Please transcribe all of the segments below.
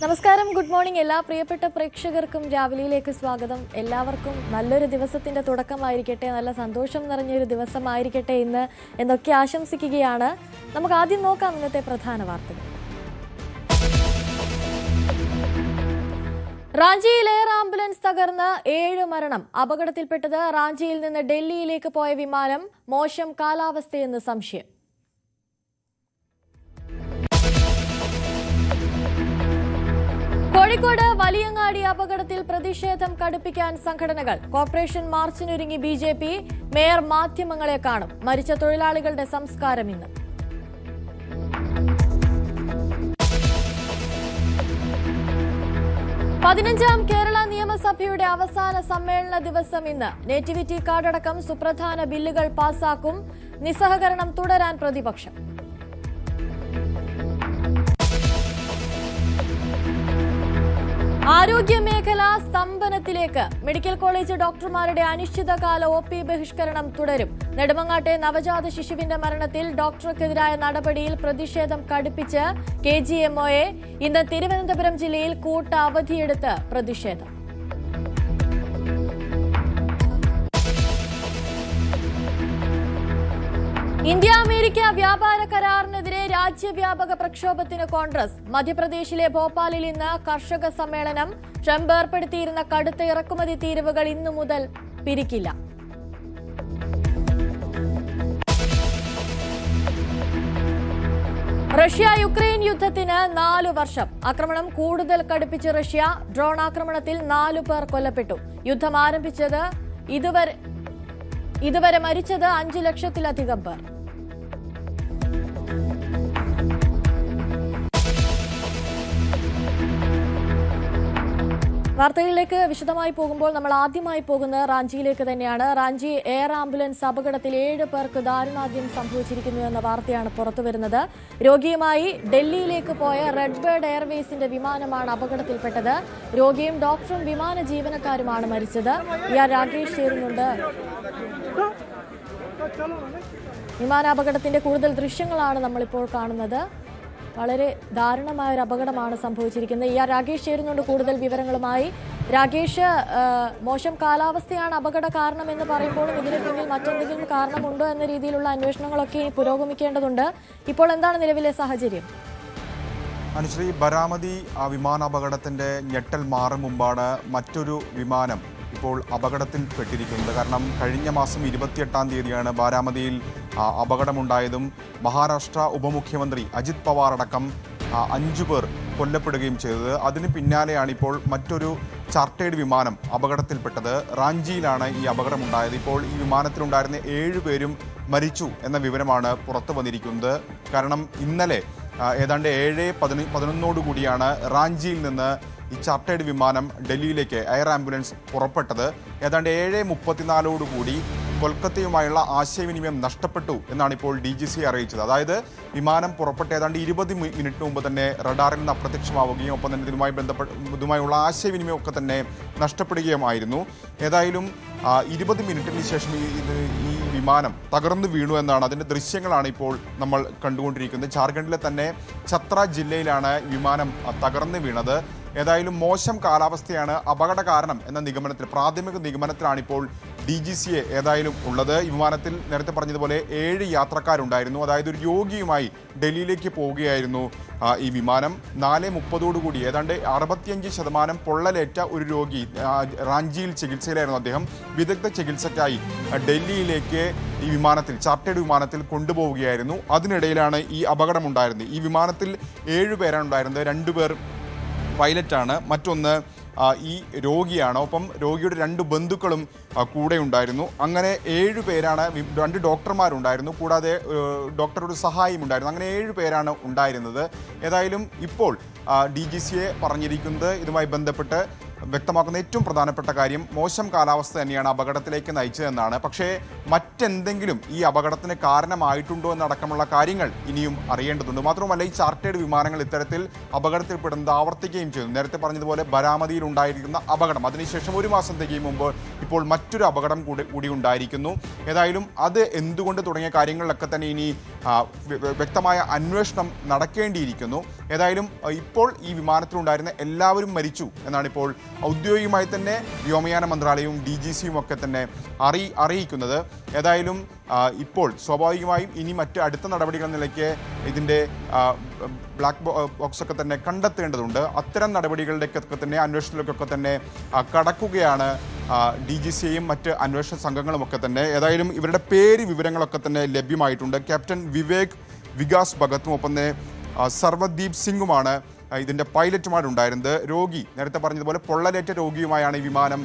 നമസ്കാരം, good morning. എല്ലാ പ്രിയപ്പെട്ട പ്രേക്ഷകർക്കും രാവിലെയിലേക്ക് സ്വാഗതം. എല്ലാവർക്കും നല്ലൊരു ദിവസത്തിന്റെ തുടക്കമായിരിക്കട്ടെ, നല്ല സന്തോഷം നിറഞ്ഞൊരു ദിവസമായിരിക്കട്ടെ ഇന്ന് എന്നൊക്കെ ആശംസിക്കുകയാണ്. നമുക്ക് ആദ്യം നോക്കാം ഇന്നത്തെ പ്രധാന വാർത്തകൾ. റാഞ്ചിയിൽ എയർ ആംബുലൻസ് തകർന്ന് 7 മരണം. അപകടത്തിൽപ്പെട്ടത് റാഞ്ചിയിൽ നിന്ന് ഡൽഹിയിലേക്ക് പോയ വിമാനം. മോശം കാലാവസ്ഥയെന്ന് സംശയം. കോഴിക്കോട് വലിയങ്ങാടി അപകടത്തിൽ പ്രതിഷേധം കടുപ്പിക്കാൻ സംഘടനകൾ. Corporation മാർച്ചിനൊരുങ്ങി BJP. മേയർ മാധ്യമങ്ങളെ കാണും. മരിച്ച തൊഴിലാളികളുടെ സംസ്കാരം ഇന്ന്. പതിനഞ്ചാം കേരള നിയമസഭയുടെ അവസാന സമ്മേളന ദിവസം ഇന്ന്. നേറ്റിവിറ്റി കാർഡടക്കം സുപ്രധാന ബില്ലുകൾ പാസാക്കും. നിസ്സഹകരണം തുടരാൻ പ്രതിപക്ഷം. ആരോഗ്യമേഖല സ്തംഭനത്തിലേക്ക്. മെഡിക്കൽ കോളേജ് ഡോക്ടർമാരുടെ അനിശ്ചിതകാല OP ബഹിഷ്കരണം തുടരും. നെടുമങ്ങാട്ടെ നവജാത ശിശുവിന്റെ മരണത്തിൽ ഡോക്ടർക്കെതിരായ നടപടിയിൽ പ്രതിഷേധം കടുപ്പിച്ച് KGMOയെ. ഇന്ന് തിരുവനന്തപുരം ജില്ലയിൽ കൂട്ട അവധിയെടുത്ത് പ്രതിഷേധം. ഇന്ത്യ അമേരിക്ക വ്യാപാര കരാറിനെതിരെ രാജ്യവ്യാപക പ്രക്ഷോഭത്തിന് കോൺഗ്രസ്. മധ്യപ്രദേശിലെ ഭോപ്പാലിൽ ഇന്ന് കർഷക സമ്മേളനം. ട്രംപ് ഏർപ്പെടുത്തിയിരുന്ന കടുത്ത ഇറക്കുമതി തീരുവകൾ ഇന്നു മുതൽ പിരിക്കില്ല. റഷ്യ യുക്രൈൻ യുദ്ധത്തിന് 4 വർഷം. ആക്രമണം കൂടുതൽ കടുപ്പിച്ച് റഷ്യ. ഡ്രോൺ ആക്രമണത്തിൽ 4 പേർ കൊല്ലപ്പെട്ടു. യുദ്ധം ആരംഭിച്ചത് ഇതുവരെ മരിച്ചത് 5 ലക്ഷത്തിലധികം പേർ. വാർത്തകളിലേക്ക് വിശദമായി പോകുമ്പോൾ നമ്മൾ ആദ്യമായി പോകുന്നത് റാഞ്ചിയിലേക്ക് തന്നെയാണ്. റാഞ്ചി എയർ ആംബുലൻസ് അപകടത്തിൽ 7 പേർക്ക് ദാരുണാന്ത്യം സംഭവിച്ചിരിക്കുന്നു എന്ന വാർത്തയാണ് പുറത്തുവരുന്നത്. രോഗിയുമായി ഡൽഹിയിലേക്ക് പോയ റെഡ് ബേർഡ് എയർവേസിന്റെ വിമാനമാണ് അപകടത്തിൽപ്പെട്ടത്. രോഗിയും ഡോക്ടറും വിമാന ജീവനക്കാരുമാണ് മരിച്ചത്. രാകേഷ് ചേരുന്നുണ്ട്. വിമാനാപകടത്തിന്റെ കൂടുതൽ ദൃശ്യങ്ങളാണ് നമ്മളിപ്പോൾ കാണുന്നത്. വളരെ ദാരുണമായ ഒരു അപകടമാണ് സംഭവിച്ചിരിക്കുന്നത്. രാകേഷ് ചേരുന്നുണ്ട് കൂടുതൽ വിവരങ്ങളുമായി. രാകേഷ്, മോശം കാലാവസ്ഥയാണ് അപകട കാരണമെന്ന് പറയുമ്പോഴും ഇതിന് പിന്നിൽ മറ്റെന്തെങ്കിലും കാരണമുണ്ടോ എന്ന രീതിയിലുള്ള അന്വേഷണങ്ങളൊക്കെ പുരോഗമിക്കേണ്ടതുണ്ട്. ഇപ്പോൾ എന്താണ് നിലവിലെ സാഹചര്യം? അനുശ്രീ, ബരാമതി വിമാനാപകടത്തിന്റെ ഞെട്ടൽ മാറും മുമ്പാണ് മറ്റൊരു വിമാനം ഇപ്പോൾ അപകടത്തിൽപ്പെട്ടിരിക്കുന്നത്. കാരണം കഴിഞ്ഞ മാസം 28-ാം തീയതിയാണ് ബാരാമതിയിൽ അപകടമുണ്ടായതും മഹാരാഷ്ട്ര ഉപമുഖ്യമന്ത്രി അജിത് പവാർ അടക്കം 5 പേർ കൊല്ലപ്പെടുകയും ചെയ്തത്. അതിന് പിന്നാലെയാണ് ഇപ്പോൾ മറ്റൊരു ചാർട്ടേഡ് വിമാനം അപകടത്തിൽപ്പെട്ടത്. റാഞ്ചിയിലാണ് ഈ അപകടമുണ്ടായത്. ഇപ്പോൾ ഈ വിമാനത്തിലുണ്ടായിരുന്ന 7 പേരും മരിച്ചു എന്ന വിവരമാണ് പുറത്തു വന്നിരിക്കുന്നത്. കാരണം ഇന്നലെ ഏതാണ്ട് 7:11 കൂടിയാണ് റാഞ്ചിയിൽ നിന്ന് ഈ ചാർട്ടേഡ് വിമാനം ഡൽഹിയിലേക്ക് എയർ ആംബുലൻസ് പുറപ്പെട്ടത്. ഏതാണ്ട് 7:34 കൂടി കൊൽക്കത്തയുമായുള്ള ആശയവിനിമയം നഷ്ടപ്പെട്ടു എന്നാണ് ഇപ്പോൾ DGC അറിയിച്ചത്. അതായത് വിമാനം പുറപ്പെട്ട ഏതാണ്ട് 20 മിനിറ്റ് മുമ്പ് തന്നെ റഡാറിൽ നിന്ന് അപ്രത്യക്ഷമാവുകയും ഒപ്പം തന്നെ ഇതുമായുള്ള ആശയവിനിമയമൊക്കെ തന്നെ നഷ്ടപ്പെടുകയുമായിരുന്നു. ഏതായാലും 20 മിനിറ്റിന് ശേഷം ഈ വിമാനം തകർന്നു വീണു എന്നാണ് അതിൻ്റെ ദൃശ്യങ്ങളാണ് ഇപ്പോൾ നമ്മൾ കണ്ടുകൊണ്ടിരിക്കുന്നത്. ജാർഖണ്ഡിലെ തന്നെ ഛത്ര ജില്ലയിലാണ് വിമാനം തകർന്നു വീണത്. ഏതായാലും മോശം കാലാവസ്ഥയാണ് അപകട കാരണം എന്ന പ്രാഥമിക നിഗമനത്തിലാണ് ഇപ്പോൾ DGCയെ ഏതായാലും ഉള്ളത്. ഈ വിമാനത്തിൽ നേരത്തെ പറഞ്ഞതുപോലെ 7 യാത്രക്കാരുണ്ടായിരുന്നു. അതായത് ഒരു രോഗിയുമായി ഡൽഹിയിലേക്ക് പോവുകയായിരുന്നു ഈ വിമാനം. 4:30 കൂടി ഏതാണ്ട് 65% പൊള്ളലേറ്റ ഒരു രോഗി റാഞ്ചിയിൽ ചികിത്സയിലായിരുന്നു. അദ്ദേഹം വിദഗ്ധ ചികിത്സയ്ക്കായി ഡൽഹിയിലേക്ക് ഈ വിമാനത്തിൽ ചാർട്ടേഡ് വിമാനത്തിൽ കൊണ്ടുപോവുകയായിരുന്നു. അതിനിടയിലാണ് ഈ അപകടമുണ്ടായിരുന്നത്. ഈ വിമാനത്തിൽ 7 പേരാണ് ഉണ്ടായിരുന്നത്. 2 പേർ പൈലറ്റാണ്, മറ്റൊന്ന് ഈ രോഗിയാണ്. ഒപ്പം രോഗിയുടെ 2 ബന്ധുക്കളും കൂടെ ഉണ്ടായിരുന്നു. അങ്ങനെ 7 പേരാണ്. 2 ഡോക്ടർമാരുണ്ടായിരുന്നു, കൂടാതെ ഡോക്ടറുടെ സഹായം ഉണ്ടായിരുന്നു. അങ്ങനെ 7 പേരാണ് ഉണ്ടായിരുന്നത്. ഏതായാലും ഇപ്പോൾ DGCയെ പറഞ്ഞിരിക്കുന്നത് ഇതുമായി ബന്ധപ്പെട്ട് വ്യക്തമാക്കുന്ന ഏറ്റവും പ്രധാനപ്പെട്ട കാര്യം മോശം കാലാവസ്ഥ തന്നെയാണ് അപകടത്തിലേക്ക് നയിച്ചതെന്നാണ്. പക്ഷേ മറ്റെന്തെങ്കിലും ഈ അപകടത്തിന് കാരണമായിട്ടുണ്ടോ എന്നടക്കമുള്ള കാര്യങ്ങൾ ഇനിയും അറിയേണ്ടതുണ്ട്. മാത്രമല്ല ഈ ചാർട്ടേഡ് വിമാനങ്ങൾ ഇത്തരത്തിൽ അപകടത്തിൽപ്പെടുന്നത് ആവർത്തിക്കുകയും ചെയ്തു. നേരത്തെ പറഞ്ഞതുപോലെ ബരാമതിയിൽ ഉണ്ടായിരിക്കുന്ന അപകടം, അതിനുശേഷം ഒരു മാസം തികയും മുമ്പ് ഇപ്പോൾ മറ്റൊരു അപകടം കൂടി ഉണ്ടായിരിക്കുന്നു. ഏതായാലും അത് എന്തുകൊണ്ട് തുടങ്ങിയ കാര്യങ്ങളിലൊക്കെ തന്നെ ഇനി വ്യക്തമായ അന്വേഷണം നടക്കേണ്ടിയിരിക്കുന്നു. ഏതായാലും ഇപ്പോൾ ഈ വിമാനത്തിലുണ്ടായിരുന്ന എല്ലാവരും മരിച്ചു എന്നാണ് ഇപ്പോൾ ഔദ്യോഗികമായി തന്നെ വ്യോമയാന മന്ത്രാലയവും DGCയും ഒക്കെ തന്നെ അറിയിക്കുന്നത്. ഏതായാലും ഇപ്പോൾ സ്വാഭാവികമായും ഇനി മറ്റ് അടുത്ത നടപടികൾ നിലയ്ക്ക് ഇതിൻ്റെ ബ്ലാക്ക് ബോക്സ് ഒക്കെ തന്നെ കണ്ടെത്തേണ്ടതുണ്ട്. അത്തരം നടപടികളിലേക്കൊക്കെ തന്നെ അന്വേഷണത്തിലേക്കൊക്കെ തന്നെ കടക്കുകയാണ് DGCയും മറ്റ് അന്വേഷണ സംഘങ്ങളുമൊക്കെ തന്നെ. ഏതായാലും ഇവരുടെ വിവരങ്ങളൊക്കെ തന്നെ ലഭ്യമായിട്ടുണ്ട്. ക്യാപ്റ്റൻ വികാസ് ഭഗത്തും ഒപ്പം തന്നെ സർവദീപ് സിംഗുമാണ് ഇതിൻ്റെ പൈലറ്റുമാരുണ്ടായിരുന്നത്. രോഗി നേരത്തെ പറഞ്ഞതുപോലെ പൊള്ളലേറ്റ രോഗിയുമായാണ് ഈ വിമാനം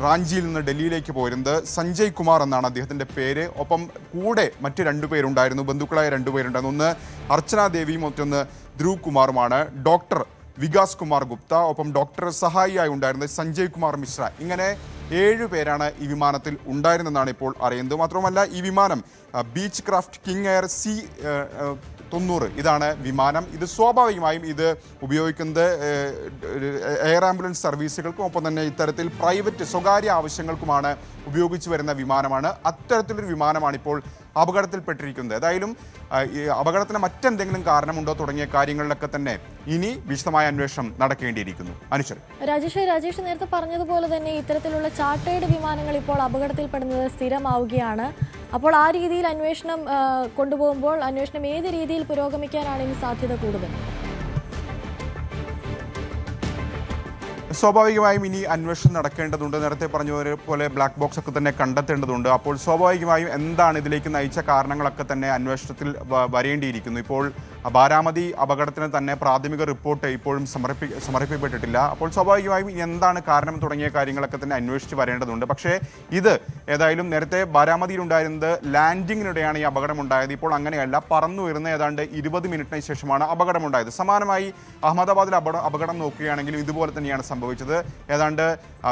റാഞ്ചിയിൽ നിന്ന് ഡൽഹിയിലേക്ക് പോയിരുന്നത്. സഞ്ജയ് കുമാർ എന്നാണ് അദ്ദേഹത്തിൻ്റെ പേര്. ഒപ്പം കൂടെ മറ്റ് 2 പേരുണ്ടായിരുന്നു, ബന്ധുക്കളായ 2 പേരുണ്ടായിരുന്നു. ഒന്ന് അർച്ചന ദേവിയും മറ്റൊന്ന് ധ്രുവ് കുമാറുമാണ്. ഡോക്ടർ വികാസ് കുമാർ ഗുപ്ത, ഒപ്പം ഡോക്ടർ സഹായിയായി ഉണ്ടായിരുന്നത് സഞ്ജയ് കുമാർ മിശ്ര. ഇങ്ങനെ 7 പേരാണ് ഈ വിമാനത്തിൽ ഉണ്ടായിരുന്നെന്നാണ് ഇപ്പോൾ അറിയുന്നത്. മാത്രമല്ല ഈ വിമാനം beach craft king air C-90 ഇതാണ് വിമാനം. ഇത് സ്വാഭാവികമായും ഇത് ഉപയോഗിക്കുന്നത് എയർ ആംബുലൻസ് സർവീസുകൾക്കും ഒപ്പം തന്നെ ഇത്തരത്തിൽ പ്രൈവറ്റ് സ്വകാര്യ ആവശ്യങ്ങൾക്കുമാണ് ഉപയോഗിച്ചു വരുന്ന വിമാനമാണ്. അത്തരത്തിലൊരു വിമാനമാണ് ഇപ്പോൾ അപകടത്തിൽപ്പെട്ടിരിക്കുന്നത്. ഏതായാലും ഈ അപകടത്തിന് മറ്റെന്തെങ്കിലും കാരണമുണ്ടോ തുടങ്ങിയ കാര്യങ്ങളിലൊക്കെ തന്നെ ഇനി വിശദമായ അന്വേഷണം നടക്കേണ്ടിയിരിക്കുന്നു. അനുശ്വർ, രാജേഷ് നേരത്തെ പറഞ്ഞതുപോലെ തന്നെ ഇത്തരത്തിലുള്ള ചാർട്ടേഡ് വിമാനങ്ങൾ ഇപ്പോൾ അപകടത്തിൽപ്പെടുന്നത് സ്ഥിരമാവുകയാണ്. അപ്പോൾ ആ രീതിയിൽ അന്വേഷണം കൊണ്ടുപോകുമ്പോൾ അന്വേഷണം ഏത് രീതിയിൽ പുരോഗമിക്കാനാണ് ഇനി സാധ്യത കൂടുതൽ? സ്വാഭാവികമായും ഇനി അന്വേഷണം നടക്കേണ്ടതുണ്ട്. നേരത്തെ പറഞ്ഞതുപോലെ ബ്ലാക്ക് ബോക്സ് ഒക്കെ തന്നെ കണ്ടെത്തേണ്ടതുണ്ട്. അപ്പോൾ സ്വാഭാവികമായും എന്താണ് ഇതിലേക്ക് നയിച്ച കാരണങ്ങളൊക്കെ തന്നെ അന്വേഷണത്തിൽ വരേണ്ടിയിരിക്കുന്നു. ഇപ്പോൾ ബാരാമതി അപകടത്തിന് തന്നെ പ്രാഥമിക റിപ്പോർട്ട് ഇപ്പോഴും സമർപ്പിക്കപ്പെട്ടിട്ടില്ല. അപ്പോൾ സ്വാഭാവികമായും എന്താണ് കാരണം തുടങ്ങിയ കാര്യങ്ങളൊക്കെ തന്നെ അന്വേഷിച്ച് വരേണ്ടതുണ്ട്. പക്ഷേ ഇത് ഏതായാലും നേരത്തെ ബാരാമതിയിലുണ്ടായിരുന്നത് ലാൻഡിങ്ങിനിടെയാണ് ഈ അപകടമുണ്ടായത്. ഇപ്പോൾ അങ്ങനെയല്ല, പറന്നുയർന്ന ഏതാണ്ട് 20 മിനിറ്റിന് ശേഷമാണ് അപകടമുണ്ടായത്. സമാനമായി അഹമ്മദാബാദിൽ അപകടം നോക്കുകയാണെങ്കിലും ഇതുപോലെ തന്നെയാണ് സംഭവിച്ചത്. ഏതാണ്ട്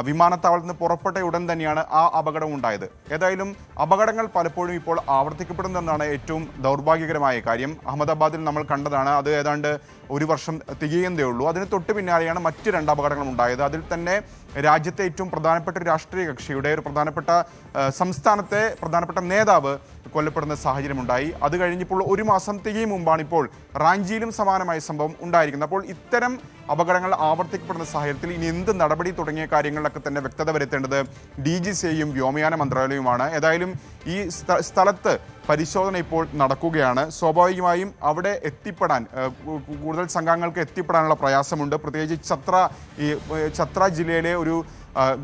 വിമാനത്താവളത്തിൽ നിന്ന് പുറപ്പെട്ട ഉടൻ തന്നെയാണ് ആ അപകടം ഉണ്ടായത്. ഏതായാലും അപകടങ്ങൾ പലപ്പോഴും ഇപ്പോൾ ആവർത്തിക്കപ്പെടുന്നതെന്നാണ് ഏറ്റവും ദൗർഭാഗ്യകരമായ കാര്യം. അഹമ്മദാബാദിൽ നമ്മൾ കണ്ടതാണ്. അത് ഏതാണ്ട് 1 വർഷം തികയുന്നതേ ഉള്ളൂ. അതിന് തൊട്ട് പിന്നാലെയാണ് മറ്റ് 2 അപകടങ്ങൾ ഉണ്ടായത്. അതിൽ തന്നെ രാജ്യത്തെ ഏറ്റവും പ്രധാനപ്പെട്ട ഒരു രാഷ്ട്രീയ കക്ഷിയുടെ ഒരു പ്രധാനപ്പെട്ട സംസ്ഥാനത്തെ പ്രധാനപ്പെട്ട നേതാവ് കൊല്ലപ്പെടുന്ന സാഹചര്യമുണ്ടായി. അത് കഴിഞ്ഞിപ്പോൾ 1 മാസം തികയും മുമ്പാണ് ഇപ്പോൾ റാഞ്ചിയിലും സമാനമായ സംഭവം ഉണ്ടായിരിക്കുന്നത്. അപ്പോൾ ഇത്തരം അപകടങ്ങൾ ആവർത്തിക്കപ്പെടുന്ന സാഹചര്യത്തിൽ ഇനി എന്ത് നടപടി തുടങ്ങിയ കാര്യങ്ങളിലൊക്കെ തന്നെ വ്യക്തത വരുത്തേണ്ടത് DGCയും വ്യോമയാന മന്ത്രാലയവുമാണ്. ഏതായാലും ഈ സ്ഥലത്ത് പരിശോധന ഇപ്പോൾ നടക്കുകയാണ്. സ്വാഭാവികമായും അവിടെ എത്തിപ്പെടാൻ കൂടുതൽ സംഘങ്ങൾക്ക് എത്തിപ്പെടാനുള്ള പ്രയാസമുണ്ട്. പ്രത്യേകിച്ച് ഛത്ര ജില്ലയിലെ ഒരു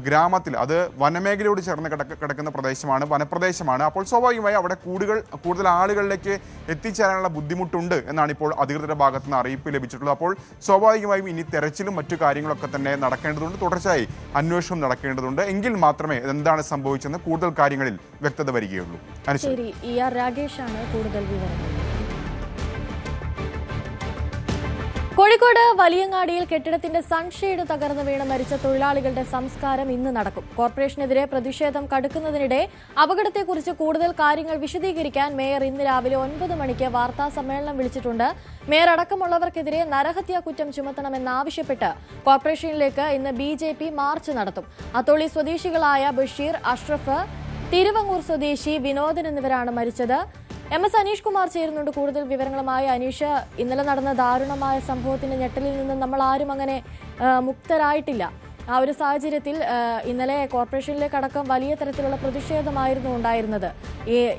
ഗ്രാമത്തിൽ, അത് വനമേഖലയോട് ചേർന്ന് കിടക്കുന്ന പ്രദേശമാണ്, വനപ്രദേശമാണ്. അപ്പോൾ സ്വാഭാവികമായി അവിടെ കൂടുതൽ ആളുകളിലേക്ക് എത്തിച്ചേരാനുള്ള ബുദ്ധിമുട്ടുണ്ട് എന്നാണ് ഇപ്പോൾ അധികൃതരുടെ ഭാഗത്ത് നിന്ന് അറിയിപ്പ് ലഭിച്ചിട്ടുള്ളത്. അപ്പോൾ സ്വാഭാവികമായും ഇനി തെരച്ചിലും മറ്റു കാര്യങ്ങളൊക്കെ തന്നെ നടക്കേണ്ടതുണ്ട്. തുടർച്ചയായി അന്വേഷണം നടക്കേണ്ടതുണ്ട്. എങ്കിൽ മാത്രമേ എന്താണ് സംഭവിച്ചെന്ന് കൂടുതൽ കാര്യങ്ങളിൽ വ്യക്തത വരികയുള്ളൂ. ശരി, രാകേഷാണ് കൂടുതൽ വിവരങ്ങൾ. കോഴിക്കോട് വലിയങ്ങാടിയിൽ കെട്ടിടത്തിന്റെ സൺഷെയ്ഡ് തകർന്നു വീണ് മരിച്ച തൊഴിലാളികളുടെ സംസ്കാരം ഇന്ന് നടക്കും. കോർപ്പറേഷനെതിരെ പ്രതിഷേധം കടുക്കുന്നതിനിടെ അപകടത്തെക്കുറിച്ച് കൂടുതൽ കാര്യങ്ങൾ വിശദീകരിക്കാൻ മേയർ ഇന്ന് രാവിലെ 9 മണിക്ക് വാർത്താ സമ്മേളനം വിളിച്ചിട്ടുണ്ട്. മേയർ അടക്കമുള്ളവർക്കെതിരെ നരഹത്യാ കുറ്റം ചുമത്തണമെന്നാവശ്യപ്പെട്ട് കോർപ്പറേഷനിലേക്ക് ഇന്ന് BJP മാർച്ച് നടത്തും. അത്തോളി സ്വദേശികളായ ബഷീർ, അഷ്റഫ്, തിരുവങ്ങൂർ സ്വദേശി വിനോദൻ എന്നിവരാണ് മരിച്ചത്. MS അനീഷ് കുമാർ ചേരുന്നുണ്ട് കൂടുതൽ വിവരങ്ങളുമായി. അനീഷ്, ഇന്നലെ നടന്ന ദാരുണമായ സംഭവത്തിന്റെ ഞെട്ടലിൽ നിന്ന് നമ്മൾ ആരും അങ്ങനെ മുക്തരായിട്ടില്ല. ആ ഒരു സാഹചര്യത്തിൽ ഇന്നലെ കോർപ്പറേഷനിലേക്കടക്കം വലിയ തരത്തിലുള്ള പ്രതിഷേധമായിരുന്നു ഉണ്ടായിരുന്നത്.